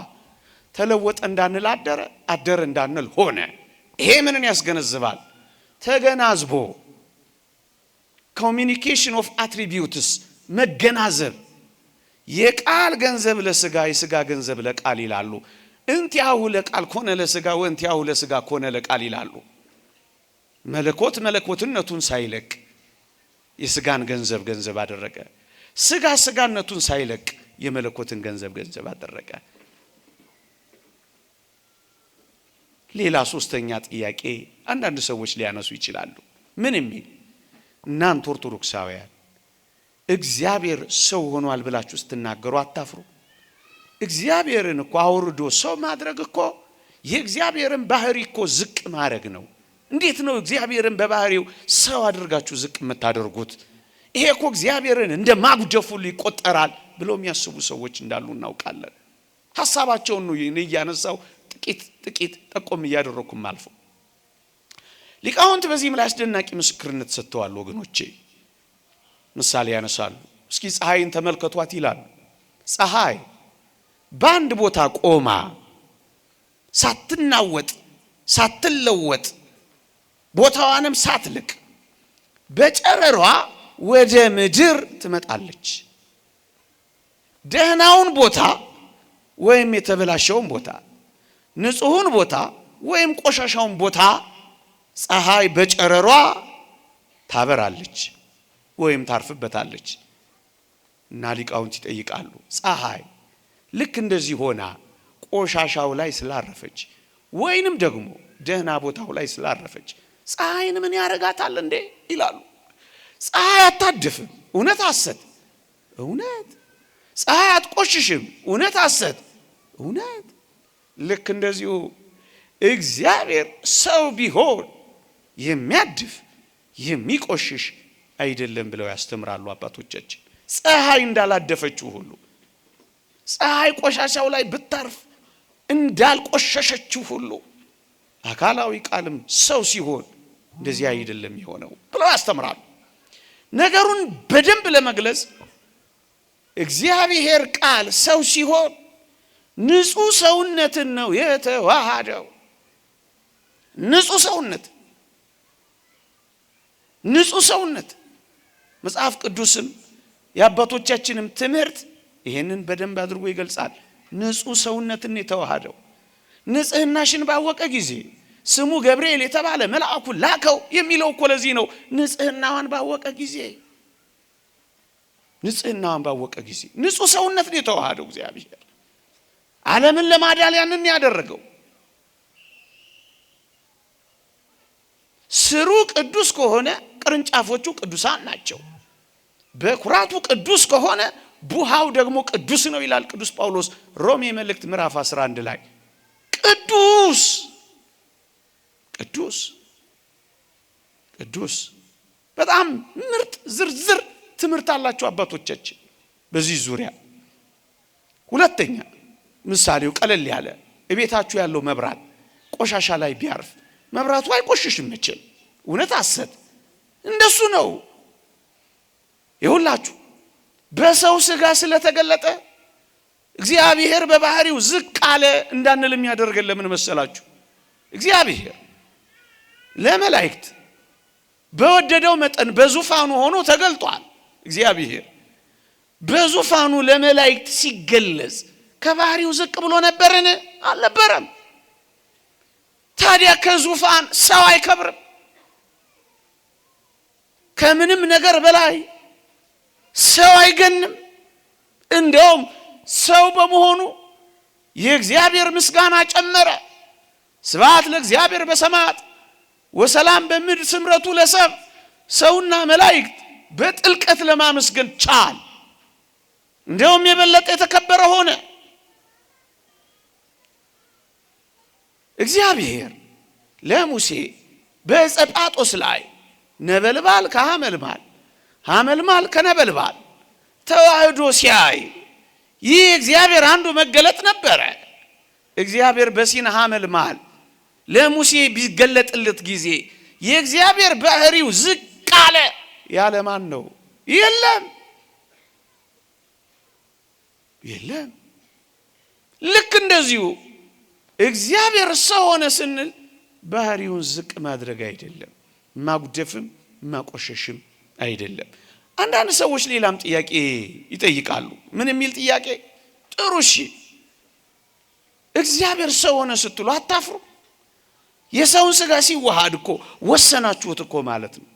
ተለወጠ እንዳንል አደረ እንዳንል ሆነ። ይሄ ምንን ያስገነዝባል? ተገናዝቦ ኮሚኒኬሽን ኦፍ አትሪቢዩትስ መገናዘብ። የቃል ገንዘብ ለስጋ የስጋ ገንዘብ ለቃል ይላሉ። እንቲያሁ ለቃል ኮነ ለስጋ ወንቲያሁ ለስጋ ኮነ ለቃል ይላሉ። መለኮት መለኮትነቱን ሳይለቅ የስጋን ገንዘብ አደረገ። ስጋ ስጋነቱን ሳይለቅ የመለኮትን ገንዘብ አደረገ። ሌላ ሶስተኛ ጥያቄ አንዳንድ ሰዎች ሊያነሱ ይችላሉ። ምን የሚል? እናንተ ኦርቶዶክሳውያን እግዚአብሔር ሰው ሆኗል ብላችሁ ስትናገሩ አታፍሩ? እግዚአብሔርን እኮ አውርዶ ሰው ማድረግ እኮ የእግዚአብሔርን ባህሪ እኮ ዝቅ ማድረግ ነው። እንዴት ነው እግዚአብሔርን በባህሪው ሰው አድርጋችሁ ዝቅ የምታደርጉት? ይሄ እኮ እግዚአብሔርን እንደ ማጉደፉ ይቆጠራል ብለው የሚያስቡ ሰዎች እንዳሉ እናውቃለን። ሐሳባቸውን ነው እያነሳው ጥቂት ጠቆም እያደረኩም አልፎ ሊቃውንት በዚህም ላይ አስደናቂ ምስክርነት ሰጥተዋል። ወገኖቼ ምሳሌ ያነሳሉ። እስኪ ፀሐይን ተመልከቷት ይላሉ። ፀሐይ በአንድ ቦታ ቆማ ሳትናወጥ ሳትለወጥ ቦታዋንም ሳትልቅ በጨረሯ ወደ ምድር ትመጣለች። ደህናውን ቦታ ወይም የተበላሸውን ቦታ፣ ንጹሑን ቦታ ወይም ቆሻሻውን ቦታ ፀሐይ በጨረሯ ታበራለች ወይም ታርፍበታለች። እና ሊቃውንት ይጠይቃሉ፣ ፀሐይ ልክ እንደዚህ ሆና ቆሻሻው ላይ ስላረፈች ወይንም ደግሞ ደህና ቦታው ላይ ስላረፈች ፀሐይን ምን ያረጋታል እንዴ ይላሉ። ፀሐይ አታድፍም፣ እውነት ሐሰት፣ እውነት። ፀሐይ አትቆሽሽም፣ እውነት ሐሰት፣ እውነት። ልክ እንደዚሁ እግዚአብሔር ሰው ቢሆን የሚያድፍ የሚቆሽሽ አይደለም ብለው ያስተምራሉ አባቶቻችን። ፀሐይ እንዳላደፈችው ሁሉ ፀሐይ ቆሻሻው ላይ ብታርፍ እንዳልቆሸሸችው ሁሉ አካላዊ ቃልም ሰው ሲሆን እንደዚህ አይደለም የሆነው ብለው ያስተምራሉ። ነገሩን በደንብ ለመግለጽ እግዚአብሔር ቃል ሰው ሲሆን ንጹህ ሰውነትን ነው የተዋሃደው። ንጹህ ሰውነት፣ ንጹህ ሰውነት። መጽሐፍ ቅዱስም የአባቶቻችንም ትምህርት ይሄንን በደንብ አድርጎ ይገልጻል። ንጹህ ሰውነትን የተዋሃደው ንጽህናሽን ባወቀ ጊዜ ስሙ ገብርኤል የተባለ መልአኩን ላከው የሚለው እኮ ለዚህ ነው። ንጽህናዋን ባወቀ ጊዜ፣ ንጽህናዋን ባወቀ ጊዜ ንጹህ ሰውነትን የተዋሃደው እግዚአብሔር ዓለምን ለማዳን ያንን ያደረገው። ስሩ ቅዱስ ከሆነ ቅርንጫፎቹ ቅዱሳን ናቸው። በኩራቱ ቅዱስ ከሆነ ቡሃው ደግሞ ቅዱስ ነው ይላል ቅዱስ ጳውሎስ ሮሜ መልእክት ምዕራፍ 11 ላይ። ቅዱስ ቅዱስ ቅዱስ። በጣም ምርጥ ዝርዝር ትምህርት አላቸው አባቶቻችን በዚህ ዙሪያ። ሁለተኛ ምሳሌው ቀለል ያለ፣ እቤታችሁ ያለው መብራት ቆሻሻ ላይ ቢያርፍ መብራቱ አይቆሽሽም መቼም፣ እውነት ሐሰት፣ እንደሱ ነው። ይሁላችሁ በሰው ሥጋ ስለተገለጠ እግዚአብሔር በባህሪው ዝቅ አለ እንዳንል የሚያደርገን ለምን መሰላችሁ? እግዚአብሔር ለመላእክት በወደደው መጠን በዙፋኑ ሆኖ ተገልጧል። እግዚአብሔር በዙፋኑ ለመላእክት ሲገለጽ ከባህሪው ዝቅ ብሎ ነበርን? አልነበረም። ታዲያ ከዙፋን ሰው አይከብርም? ከምንም ነገር በላይ ሰው አይገንም? እንደውም ሰው በመሆኑ የእግዚአብሔር ምስጋና ጨመረ። ስብሐት ለእግዚአብሔር በሰማያት ወሰላም በምድር ስምረቱ ለሰብ። ሰውና መላእክት በጥልቀት ለማመስገን ቻል። እንደውም የበለጠ የተከበረ ሆነ። እግዚአብሔር ለሙሴ በዕፀ ጳጦስ ላይ ነበልባል ከሐመልማል ሐመልማል ከነበልባል ተዋህዶ ሲያይ ይህ እግዚአብሔር አንዱ መገለጥ ነበረ። እግዚአብሔር በሲና ሐመልማል ለሙሴ ቢገለጥለት ጊዜ የእግዚአብሔር ባህሪው ዝቅ አለ ያለ ማን ነው? የለም የለም። ልክ እንደዚሁ እግዚአብሔር ሰው ሆነ ስንል ባህሪውን ዝቅ ማድረግ አይደለም፣ ማጉደፍም ማቆሸሽም አይደለም። አንዳንድ ሰዎች ሌላም ጥያቄ ይጠይቃሉ። ምን የሚል ጥያቄ? ጥሩ እሺ፣ እግዚአብሔር ሰው ሆነ ስትሉ አታፍሩ? የሰውን ሥጋ ሲዋሃድ እኮ ወሰናችሁት እኮ ማለት ነው።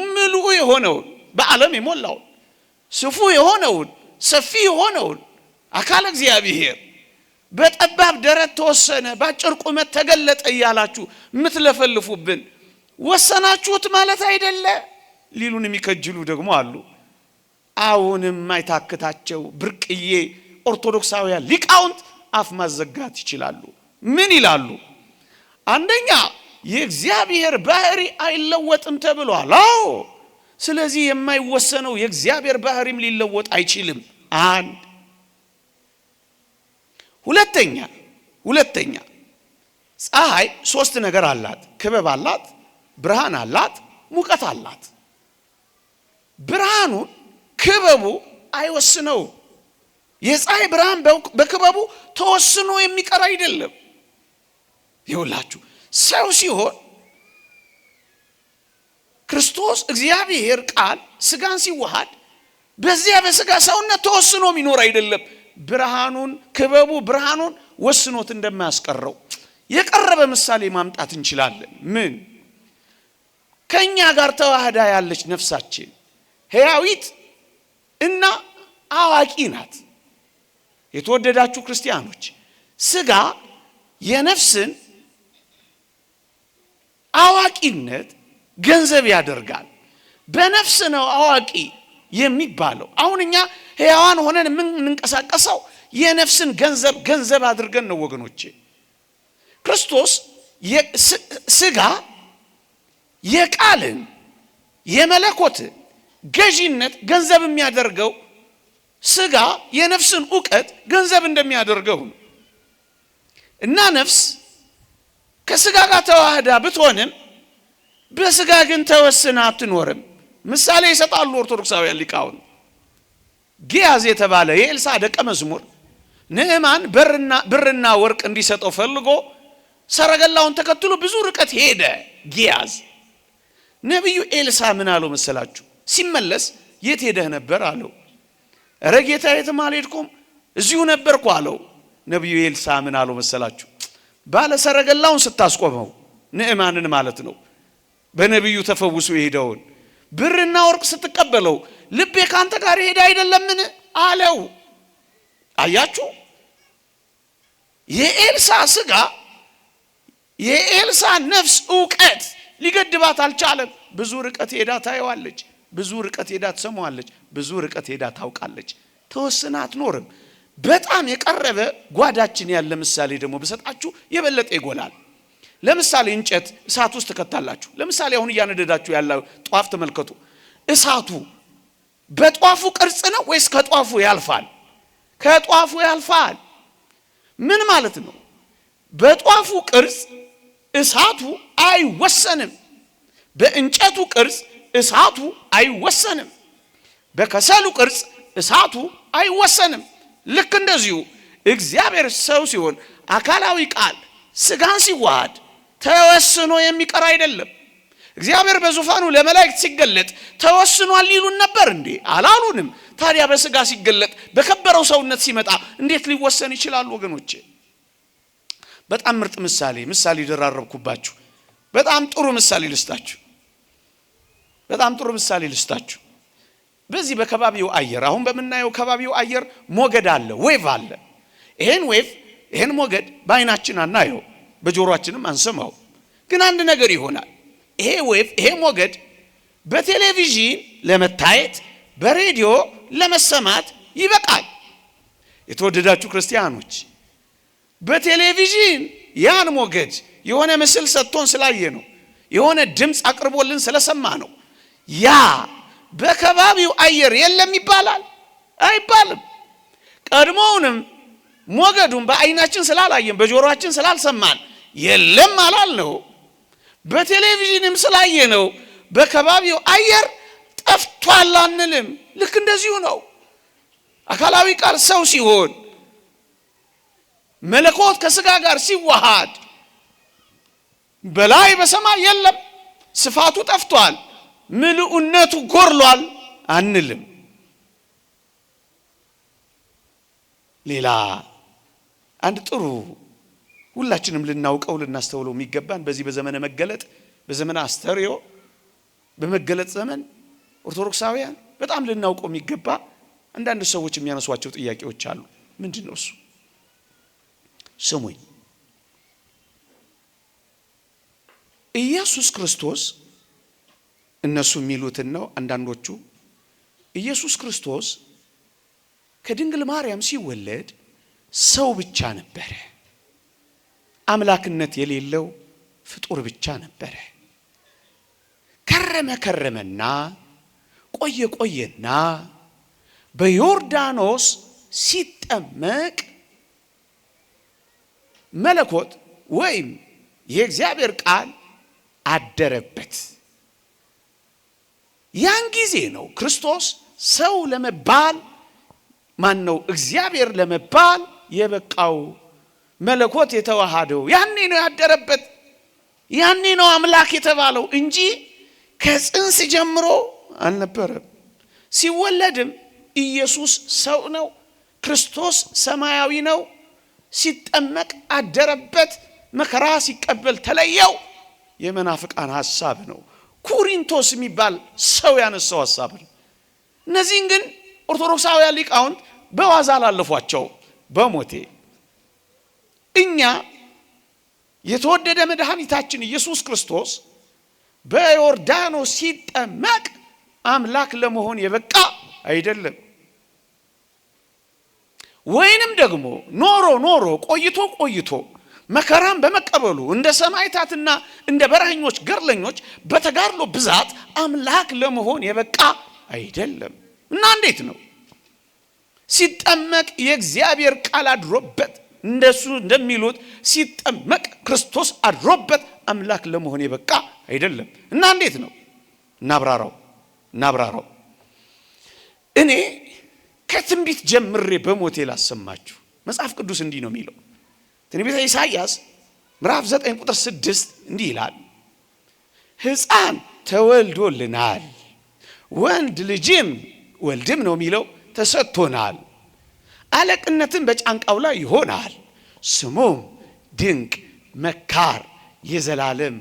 ምሉእ የሆነውን በዓለም የሞላውን ስፉ የሆነውን ሰፊ የሆነውን አካል እግዚአብሔር በጠባብ ደረት ተወሰነ፣ በአጭር ቁመት ተገለጠ እያላችሁ ምትለፈልፉብን ወሰናችሁት ማለት አይደለ ሊሉን የሚከጅሉ ደግሞ አሉ። አሁንም ማይታክታቸው ብርቅዬ ኦርቶዶክሳውያን ሊቃውንት አፍ ማዘጋት ይችላሉ። ምን ይላሉ? አንደኛ የእግዚአብሔር ባህሪ አይለወጥም ተብሏል። አዎ፣ ስለዚህ የማይወሰነው የእግዚአብሔር ባህሪም ሊለወጥ አይችልም። አንድ ሁለተኛ ፀሐይ ሶስት ነገር አላት። ክበብ አላት፣ ብርሃን አላት፣ ሙቀት አላት። ብርሃኑን ክበቡ አይወስነው፣ የፀሐይ ብርሃን በክበቡ ተወስኖ የሚቀር አይደለም። ይኸውላችሁ ሰው ሲሆን ክርስቶስ እግዚአብሔር ቃል ስጋን ሲዋሃድ በዚያ በስጋ ሰውነት ተወስኖ የሚኖር አይደለም። ብርሃኑን ክበቡ ብርሃኑን ወስኖት እንደማያስቀረው የቀረበ ምሳሌ ማምጣት እንችላለን። ምን? ከኛ ጋር ተዋህዳ ያለች ነፍሳችን ሕያዊት እና አዋቂ ናት። የተወደዳችሁ ክርስቲያኖች ስጋ የነፍስን አዋቂነት ገንዘብ ያደርጋል። በነፍስ ነው አዋቂ የሚባለው። አሁን እኛ ሕያዋን ሆነን የምንንቀሳቀሰው የነፍስን ገንዘብ አድርገን ነው ወገኖቼ። ክርስቶስ ስጋ የቃልን የመለኮትን ገዢነት ገንዘብ የሚያደርገው ስጋ የነፍስን ዕውቀት ገንዘብ እንደሚያደርገው ነው። እና ነፍስ ከስጋ ጋር ተዋህዳ ብትሆንም በስጋ ግን ተወስና አትኖርም። ምሳሌ ይሰጣሉ ኦርቶዶክሳውያን ሊቃውንት። ጊያዝ የተባለ የኤልሳ ደቀ መዝሙር ንዕማን ብርና ወርቅ እንዲሰጠው ፈልጎ ሰረገላውን ተከትሎ ብዙ ርቀት ሄደ። ጊያዝ ነብዩ ኤልሳ ምን አለው መሰላችሁ? ሲመለስ የት ሄደህ ነበር አለው። ኧረ ጌታዬ የትም አልሄድኩም እዚሁ ነበርኩ አለው። ነብዩ ኤልሳ ምን አለው መሰላችሁ? ባለ ሰረገላውን ስታስቆመው ንዕማንን ማለት ነው፣ በነብዩ ተፈውሶ የሄደውን ብርና ወርቅ ስትቀበለው ልቤ ካንተ ጋር ሄደ አይደለምን አለው። አያችሁ፣ የኤልሳ ስጋ የኤልሳ ነፍስ ዕውቀት ሊገድባት አልቻለም። ብዙ ርቀት ሄዳ ታየዋለች፣ ብዙ ርቀት ሄዳ ትሰማዋለች፣ ብዙ ርቀት ሄዳ ታውቃለች። ተወስና አትኖርም። በጣም የቀረበ ጓዳችን ያለ ምሳሌ ደግሞ በሰጣችሁ የበለጠ ይጎላል። ለምሳሌ እንጨት እሳት ውስጥ ተከታላችሁ። ለምሳሌ አሁን እያነደዳችሁ ያለው ጧፍ ተመልከቱ። እሳቱ በጧፉ ቅርጽ ነው ወይስ ከጧፉ ያልፋል? ከጧፉ ያልፋል። ምን ማለት ነው? በጧፉ ቅርጽ እሳቱ አይወሰንም። በእንጨቱ ቅርጽ እሳቱ አይወሰንም። በከሰሉ ቅርጽ እሳቱ አይወሰንም። ልክ እንደዚሁ እግዚአብሔር ሰው ሲሆን አካላዊ ቃል ስጋን ሲዋሃድ ተወስኖ የሚቀር አይደለም። እግዚአብሔር በዙፋኑ ለመላእክት ሲገለጥ ተወስኗል ሊሉን ነበር እንዴ? አላሉንም። ታዲያ በስጋ ሲገለጥ በከበረው ሰውነት ሲመጣ እንዴት ሊወሰን ይችላል ወገኖቼ? በጣም ምርጥ ምሳሌ ደራረብኩባችሁ። በጣም ጥሩ ምሳሌ ልስጣችሁ። በዚህ በከባቢው አየር አሁን በመናየው ከባቢው አየር ሞገድ አለ፣ ዌቭ አለ። ይሄን ሞገድ በአይናችን አናየው፣ በጆሮአችንም አንሰማው። ግን አንድ ነገር ይሆናል። ይሄ ሞገድ በቴሌቪዥን ለመታየት በሬዲዮ ለመሰማት ይበቃል። የተወደዳችሁ ክርስቲያኖች በቴሌቪዥን ያን ሞገድ የሆነ ምስል ሰጥቶን ስላየ ነው፣ የሆነ ድምፅ አቅርቦልን ስለሰማ ነው። ያ በከባቢው አየር የለም ይባላል? አይባልም። ቀድሞውንም ሞገዱን በአይናችን ስላላየን በጆሮአችን ስላልሰማን የለም አላልነው። በቴሌቪዥንም ስላየነው በከባቢው አየር ጠፍቷል አንልም። ልክ እንደዚሁ ነው። አካላዊ ቃል ሰው ሲሆን መለኮት ከስጋ ጋር ሲዋሃድ በላይ በሰማይ የለም፣ ስፋቱ ጠፍቷል፣ ምልኡነቱ ጎርሏል አንልም። ሌላ አንድ ጥሩ ሁላችንም ልናውቀው ልናስተውለው የሚገባን በዚህ በዘመነ መገለጥ በዘመነ አስተርእዮ በመገለጥ ዘመን ኦርቶዶክሳውያን በጣም ልናውቀው የሚገባ አንዳንድ ሰዎች የሚያነሷቸው ጥያቄዎች አሉ። ምንድነው እሱ? ስሙኝ። ኢየሱስ ክርስቶስ እነሱ የሚሉትን ነው አንዳንዶቹ። ኢየሱስ ክርስቶስ ከድንግል ማርያም ሲወለድ ሰው ብቻ ነበረ፣ አምላክነት የሌለው ፍጡር ብቻ ነበረ። ከረመና ቆየና በዮርዳኖስ ሲጠመቅ መለኮት ወይም የእግዚአብሔር ቃል አደረበት። ያን ጊዜ ነው ክርስቶስ ሰው ለመባል ማን ነው እግዚአብሔር ለመባል የበቃው መለኮት የተዋሃደው? ያኔ ነው ያደረበት፣ ያኔ ነው አምላክ የተባለው እንጂ ከጽንስ ጀምሮ አልነበረም። ሲወለድም ኢየሱስ ሰው ነው፣ ክርስቶስ ሰማያዊ ነው። ሲጠመቅ አደረበት፣ መከራ ሲቀበል ተለየው። የመናፍቃን ሐሳብ ነው። ኩሪንቶስ የሚባል ሰው ያነሳው ሐሳብ ነው። እነዚህን ግን ኦርቶዶክሳውያን ሊቃውንት በዋዛ አላለፏቸው በሞቴ። እኛ የተወደደ መድኃኒታችን ኢየሱስ ክርስቶስ በዮርዳኖስ ሲጠመቅ አምላክ ለመሆን የበቃ አይደለም። ወይንም ደግሞ ኖሮ ቆይቶ መከራን በመቀበሉ እንደ ሰማዕታትና እንደ በረሃኞች ገርለኞች በተጋድሎ ብዛት አምላክ ለመሆን የበቃ አይደለም። እና እንዴት ነው? ሲጠመቅ የእግዚአብሔር ቃል አድሮበት፣ እንደሱ እንደሚሉት ሲጠመቅ ክርስቶስ አድሮበት አምላክ ለመሆን የበቃ አይደለም። እና እንዴት ነው? እናብራራው። እኔ ከትንቢት ጀምሬ በሞቴ ላሰማችሁ። መጽሐፍ ቅዱስ እንዲህ ነው የሚለው። ትንቢተ ኢሳይያስ ምዕራፍ 9 ቁጥር 6 እንዲህ ይላል፣ ሕፃን ተወልዶልናል፣ ወንድ ልጅም ወልድም ነው የሚለው ተሰጥቶናል፣ አለቅነትን በጫንቃው ላይ ይሆናል፣ ስሙም ድንቅ መካር፣ የዘላለም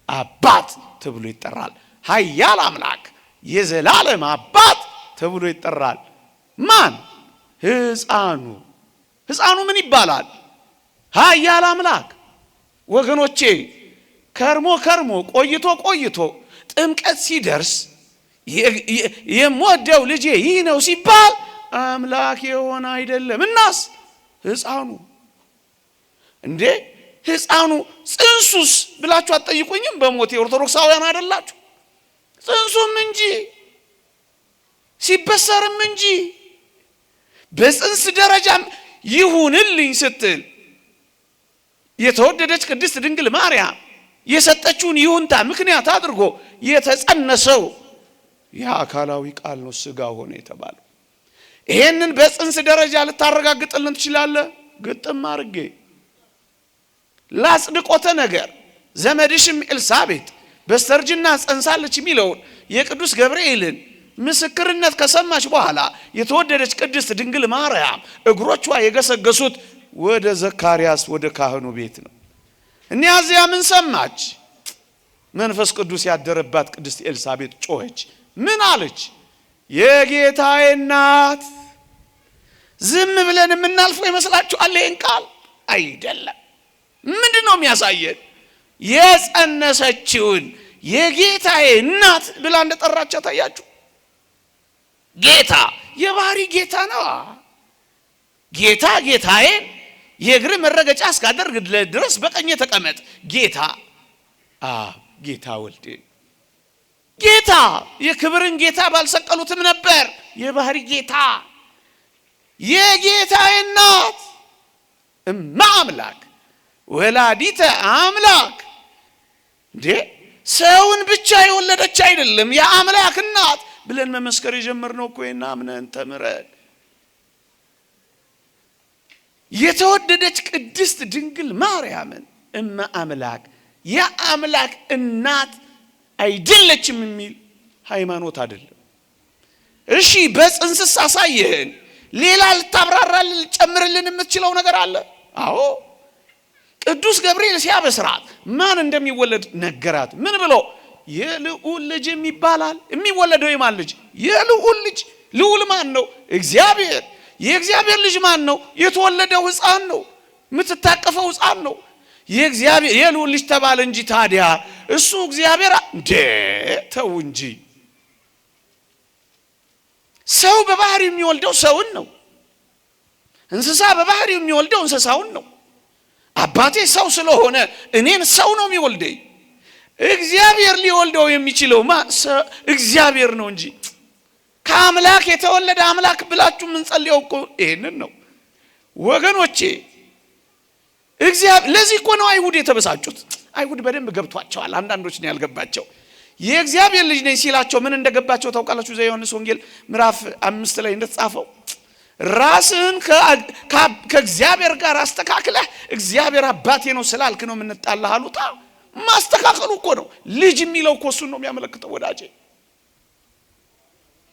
አባት ተብሎ ይጠራል። ኃያል አምላክ፣ የዘላለም አባት ተብሎ ይጠራል። ማን? ሕፃኑ ምን ይባላል? ኃያል አምላክ። ወገኖቼ ከርሞ ቆይቶ ጥምቀት ሲደርስ የምወደው ልጄ ይህ ነው ሲባል አምላክ የሆነ አይደለም። እናስ ሕፃኑ እንዴ? ሕፃኑ ጽንሱስ ብላችሁ አትጠይቁኝም? በሞቴ ኦርቶዶክሳውያን አይደላችሁ? ጽንሱም እንጂ ሲበሰርም እንጂ በጽንስ ደረጃም ይሁንልኝ ስትል የተወደደች ቅድስት ድንግል ማርያም የሰጠችውን ይሁንታ ምክንያት አድርጎ የተጸነሰው የአካላዊ ቃል ነው፣ ሥጋ ሆነ የተባለው። ይሄንን በጽንስ ደረጃ ልታረጋግጥልን ትችላለህ? ግጥም አድርጌ ላጽድቆተ ነገር ዘመድሽም ኤልሳቤጥ በስተርጅና ጸንሳለች የሚለውን የቅዱስ ገብርኤልን ምስክርነት ከሰማች በኋላ የተወደደች ቅድስት ድንግል ማርያም እግሮቿ የገሰገሱት ወደ ዘካርያስ ወደ ካህኑ ቤት ነው። እኒያዚያ ምን ሰማች? መንፈስ ቅዱስ ያደረባት ቅድስት ኤልሳቤጥ ጮኸች። ምን አለች? የጌታዬ እናት። ዝም ብለን የምናልፈው ይመስላችኋል? ይህን ቃል አይደለም። ምንድን ነው የሚያሳየን? የጸነሰችውን የጌታዬ እናት ብላ እንደጠራች ታያችሁ። ጌታ የባህሪ ጌታ ነው። ጌታ ጌታዬን የእግር መረገጫ እስካደርግ ድረስ በቀኝ ተቀመጥ። ጌታ ጌታ ወልድ ጌታ የክብርን ጌታ ባልሰቀሉትም ነበር። የባህሪ ጌታ የጌታዬ እናት እማ አምላክ ወላዲተ አምላክ። እንዴ ሰውን ብቻ የወለደች አይደለም፣ የአምላክ እናት ብለን መመስከር የጀመርነው እኮ እና አምነን ተምረን የተወደደች ቅድስት ድንግል ማርያምን እመ አምላክ የአምላክ እናት አይደለችም የሚል ሃይማኖት አይደለም። እሺ በጽንስስ አሳየን። ሌላ ልታብራራልን ልጨምርልን የምትችለው ነገር አለ? አዎ ቅዱስ ገብርኤል ሲያበስራት ማን እንደሚወለድ ነገራት። ምን ብሎ? የልዑል ልጅም ይባላል። የሚወለደው የማን ልጅ? የልዑል ልጅ። ልዑል ማን ነው? እግዚአብሔር። የእግዚአብሔር ልጅ ማን ነው? የተወለደው ሕፃን ነው፣ የምትታቀፈው ሕፃን ነው። የእግዚአብሔር የልዑል ልጅ ተባለ እንጂ ታዲያ እሱ እግዚአብሔር እንዴ? ተው እንጂ። ሰው በባህሪው የሚወልደው ሰውን ነው። እንስሳ በባህሪው የሚወልደው እንስሳውን ነው። አባቴ ሰው ስለሆነ እኔን ሰው ነው የሚወልደኝ። እግዚአብሔር ሊወልደው የሚችለው እግዚአብሔር ነው እንጂ ከአምላክ የተወለደ አምላክ ብላችሁ ምን ጸልየው እኮ ይሄንን ነው ወገኖቼ። እግዚአብሔር ለዚህ እኮ ነው አይሁድ የተበሳጩት። አይሁድ በደንብ ገብቷቸዋል፣ አንዳንዶች ነው ያልገባቸው። የእግዚአብሔር ልጅ ነኝ ሲላቸው ምን እንደገባቸው ታውቃላችሁ? ዘዮሐንስ ወንጌል ምዕራፍ 5 ላይ እንደተጻፈው ራስህን ከእግዚአብሔር ጋር አስተካክለህ እግዚአብሔር አባቴ ነው ስላልክ ነው የምንጣላህ አሉታ። ማስተካከሉ እኮ ነው። ልጅ የሚለው እኮ እሱን ነው የሚያመለክተው ወዳጄ።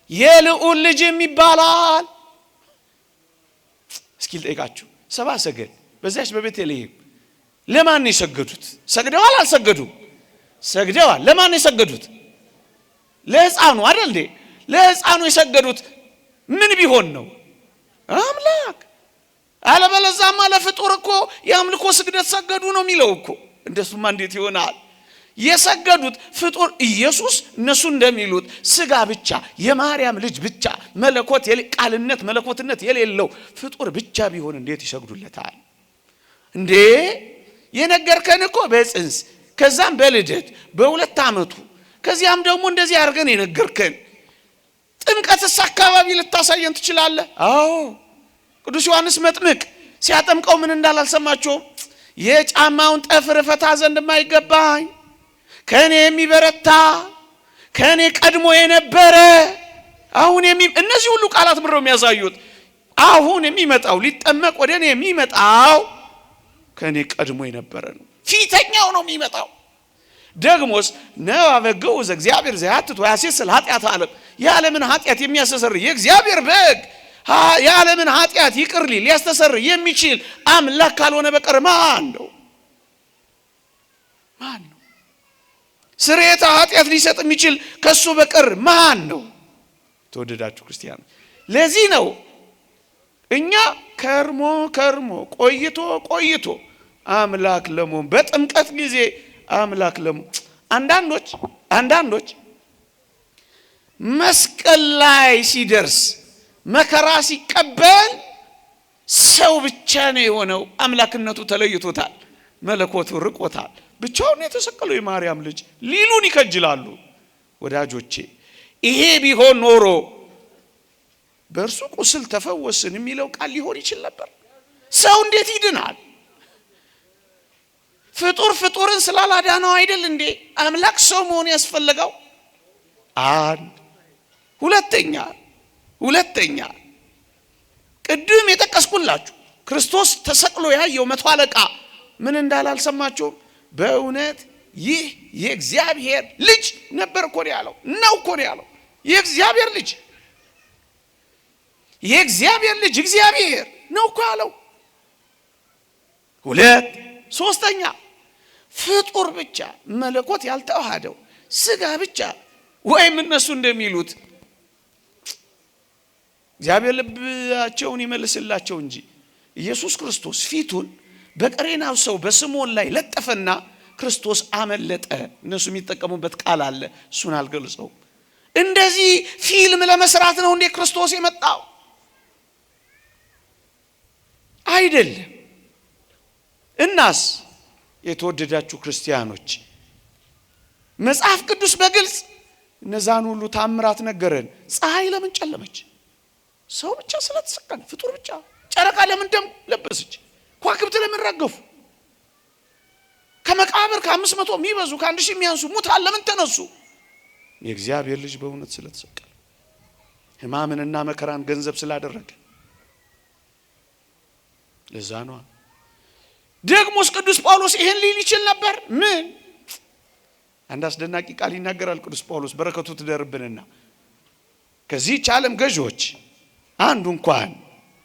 የልዑል ልጅ ይባላል። እስኪ ልጠይቃችሁ፣ ሰብአ ሰገል በዚያች በቤተልሔም ለማን ነው የሰገዱት? ሰግደዋል አልሰገዱም? ሰግደዋል። ለማን ነው የሰገዱት? ለሕፃኑ አይደል እንዴ? ለሕፃኑ የሰገዱት ምን ቢሆን ነው? አምላክ። አለበለዚያማ ለፍጡር እኮ የአምልኮ ስግደት ሰገዱ ነው የሚለው እኮ። እንደሱማ እንዴት ይሆናል? የሰገዱት ፍጡር ኢየሱስ እነሱ እንደሚሉት ስጋ ብቻ የማርያም ልጅ ብቻ መለኮት ቃልነት መለኮትነት የሌለው ፍጡር ብቻ ቢሆን እንዴት ይሰግዱለታል እንዴ? የነገርከን እኮ በጽንስ ከዛም በልደት በሁለት ዓመቱ ከዚያም ደግሞ እንደዚህ አድርገን የነገርከን። ጥምቀትስ አካባቢ ልታሳየን ትችላለህ? አዎ ቅዱስ ዮሐንስ መጥምቅ ሲያጠምቀው ምን እንዳላልሰማችሁም? የጫማውን ጠፍር ፈታ ዘንድ የማይገባኝ ከኔ የሚበረታ ከኔ ቀድሞ የነበረ አሁን እነዚህ ሁሉ ቃላት ምንድነው የሚያሳዩት? አሁን የሚመጣው ሊጠመቅ ወደ እኔ የሚመጣው ከኔ ቀድሞ የነበረ ነው። ፊተኛው ነው የሚመጣው። ደግሞስ ነው አበገው ዘእግዚአብሔር ዘያትት ወያሴስል ኃጢአት ዓለም የዓለምን ኃጢአት የሚያስተሰርይ የእግዚአብሔር በግ የዓለምን ኃጢአት ይቅር ሊል ሊያስተሰርይ የሚችል አምላክ ካልሆነ በቀር ማን ነው? ማን ነው? ስርየተ ኃጢአት ሊሰጥ የሚችል ከሱ በቀር ማን ነው? ተወደዳችሁ ክርስቲያኖች፣ ለዚህ ነው እኛ ከርሞ ቆይቶ አምላክ ለመሆን በጥምቀት ጊዜ አምላክ ለመሆን አንዳንዶች መስቀል ላይ ሲደርስ መከራ ሲቀበል ሰው ብቻ ነው የሆነው። አምላክነቱ ተለይቶታል፣ መለኮቱ ርቆታል። ብቻውን የተሰቀለው የማርያም ልጅ ሊሉን ይከጅላሉ። ወዳጆቼ ይሄ ቢሆን ኖሮ በእርሱ ቁስል ተፈወስን የሚለው ቃል ሊሆን ይችል ነበር። ሰው እንዴት ይድናል? ፍጡርን ስላላዳነው አይደል እንዴ አምላክ ሰው መሆን ያስፈልገው? አንድ ሁለተኛ ቅድም የጠቀስኩላችሁ ክርስቶስ ተሰቅሎ ያየው መቶ አለቃ ምን እንዳላልሰማችሁም? በእውነት ይህ የእግዚአብሔር ልጅ ነበር እኮ ነው ያለው። ነው እኮ ነው ያለው። የእግዚአብሔር ልጅ እግዚአብሔር ነው እኮ ያለው። ሶስተኛ ፍጡር ብቻ መለኮት ያልተዋሃደው ስጋ ብቻ ወይም እነሱ እንደሚሉት እግዚአብሔር ልባቸውን ይመልስላቸው እንጂ ኢየሱስ ክርስቶስ ፊቱን በቀሬናው ሰው በስምዖን ላይ ለጠፈና ክርስቶስ አመለጠ። እነሱ የሚጠቀሙበት ቃል አለ፣ እሱን አልገልጸው። እንደዚህ ፊልም ለመስራት ነው እንዴ ክርስቶስ የመጣው? አይደለም። እናስ የተወደዳችሁ ክርስቲያኖች መጽሐፍ ቅዱስ በግልጽ እነዛን ሁሉ ታምራት ነገረን። ፀሐይ ለምን ጨለመች? ሰው ብቻ ስለተሰቀለ፣ ፍጡር ብቻ። ጨረቃ ለምን ደም ለበሰች? ከዋክብት ለምን ረገፉ? ከመቃብር ከ500 የሚበዙ ከ1000 የሚያንሱ ሙታን ለምን ተነሱ? የእግዚአብሔር ልጅ በእውነት ስለተሰቀለ፣ ሕማምንና መከራን ገንዘብ ስላደረገ ለዛ ነው። ደግሞስ ቅዱስ ጳውሎስ ይሄን ሊል ይችል ነበር። ምን አንድ አስደናቂ ቃል ይናገራል ቅዱስ ጳውሎስ፣ በረከቱ ትደርብንና ከዚህች ዓለም ገዢዎች አንዱ እንኳን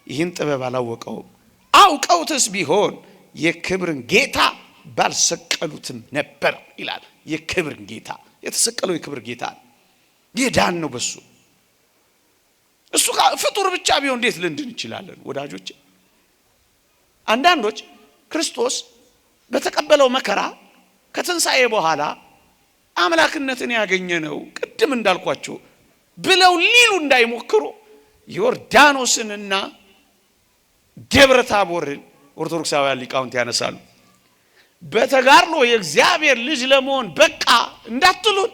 ይህን ጥበብ አላወቀውም፣ አውቀውትስ ቢሆን የክብርን ጌታ ባልሰቀሉትም ነበር ይላል። የክብርን ጌታ የተሰቀለው የክብር ጌታ የዳን ነው በሱ። እሱ ፍጡር ብቻ ቢሆን እንዴት ልንድን እንችላለን? ወዳጆቼ አንዳንዶች ክርስቶስ በተቀበለው መከራ ከትንሣኤ በኋላ አምላክነትን ያገኘ ነው ቅድም እንዳልኳቸው ብለው ሊሉ እንዳይሞክሩ ዮርዳኖስንና ደብረ ታቦርን ኦርቶዶክሳውያን ሊቃውንት ያነሳሉ። በተጋድሎ የእግዚአብሔር ልጅ ለመሆን በቃ እንዳትሉን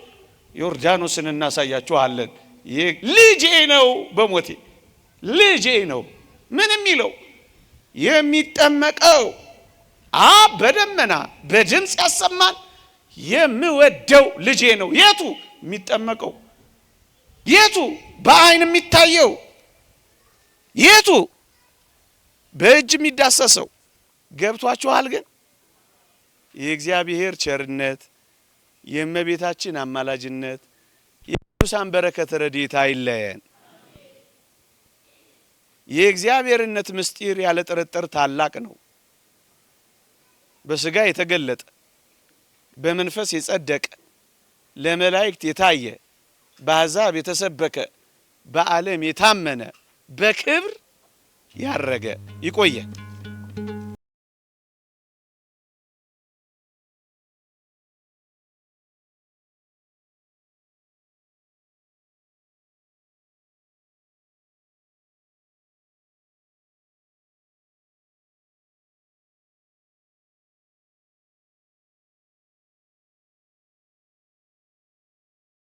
ዮርዳኖስን እናሳያችኋለን። ልጄ ነው፣ በሞቴ ልጄ ነው። ምን የሚለው የሚጠመቀው አብ በደመና በድምፅ ያሰማን የምወደው ልጄ ነው። የቱ የሚጠመቀው? የቱ በአይን የሚታየው? የቱ በእጅ የሚዳሰሰው ገብቷችኋል? ግን የእግዚአብሔር ቸርነት የእመቤታችን አማላጅነት የቅዱሳን በረከት ረድኤት አይለየን። የእግዚአብሔርነት ምስጢር ያለ ጥርጥር ታላቅ ነው። በሥጋ የተገለጠ በመንፈስ የጸደቀ ለመላእክት የታየ በአሕዛብ የተሰበከ በዓለም የታመነ በክብር ያረገ ይቆየ።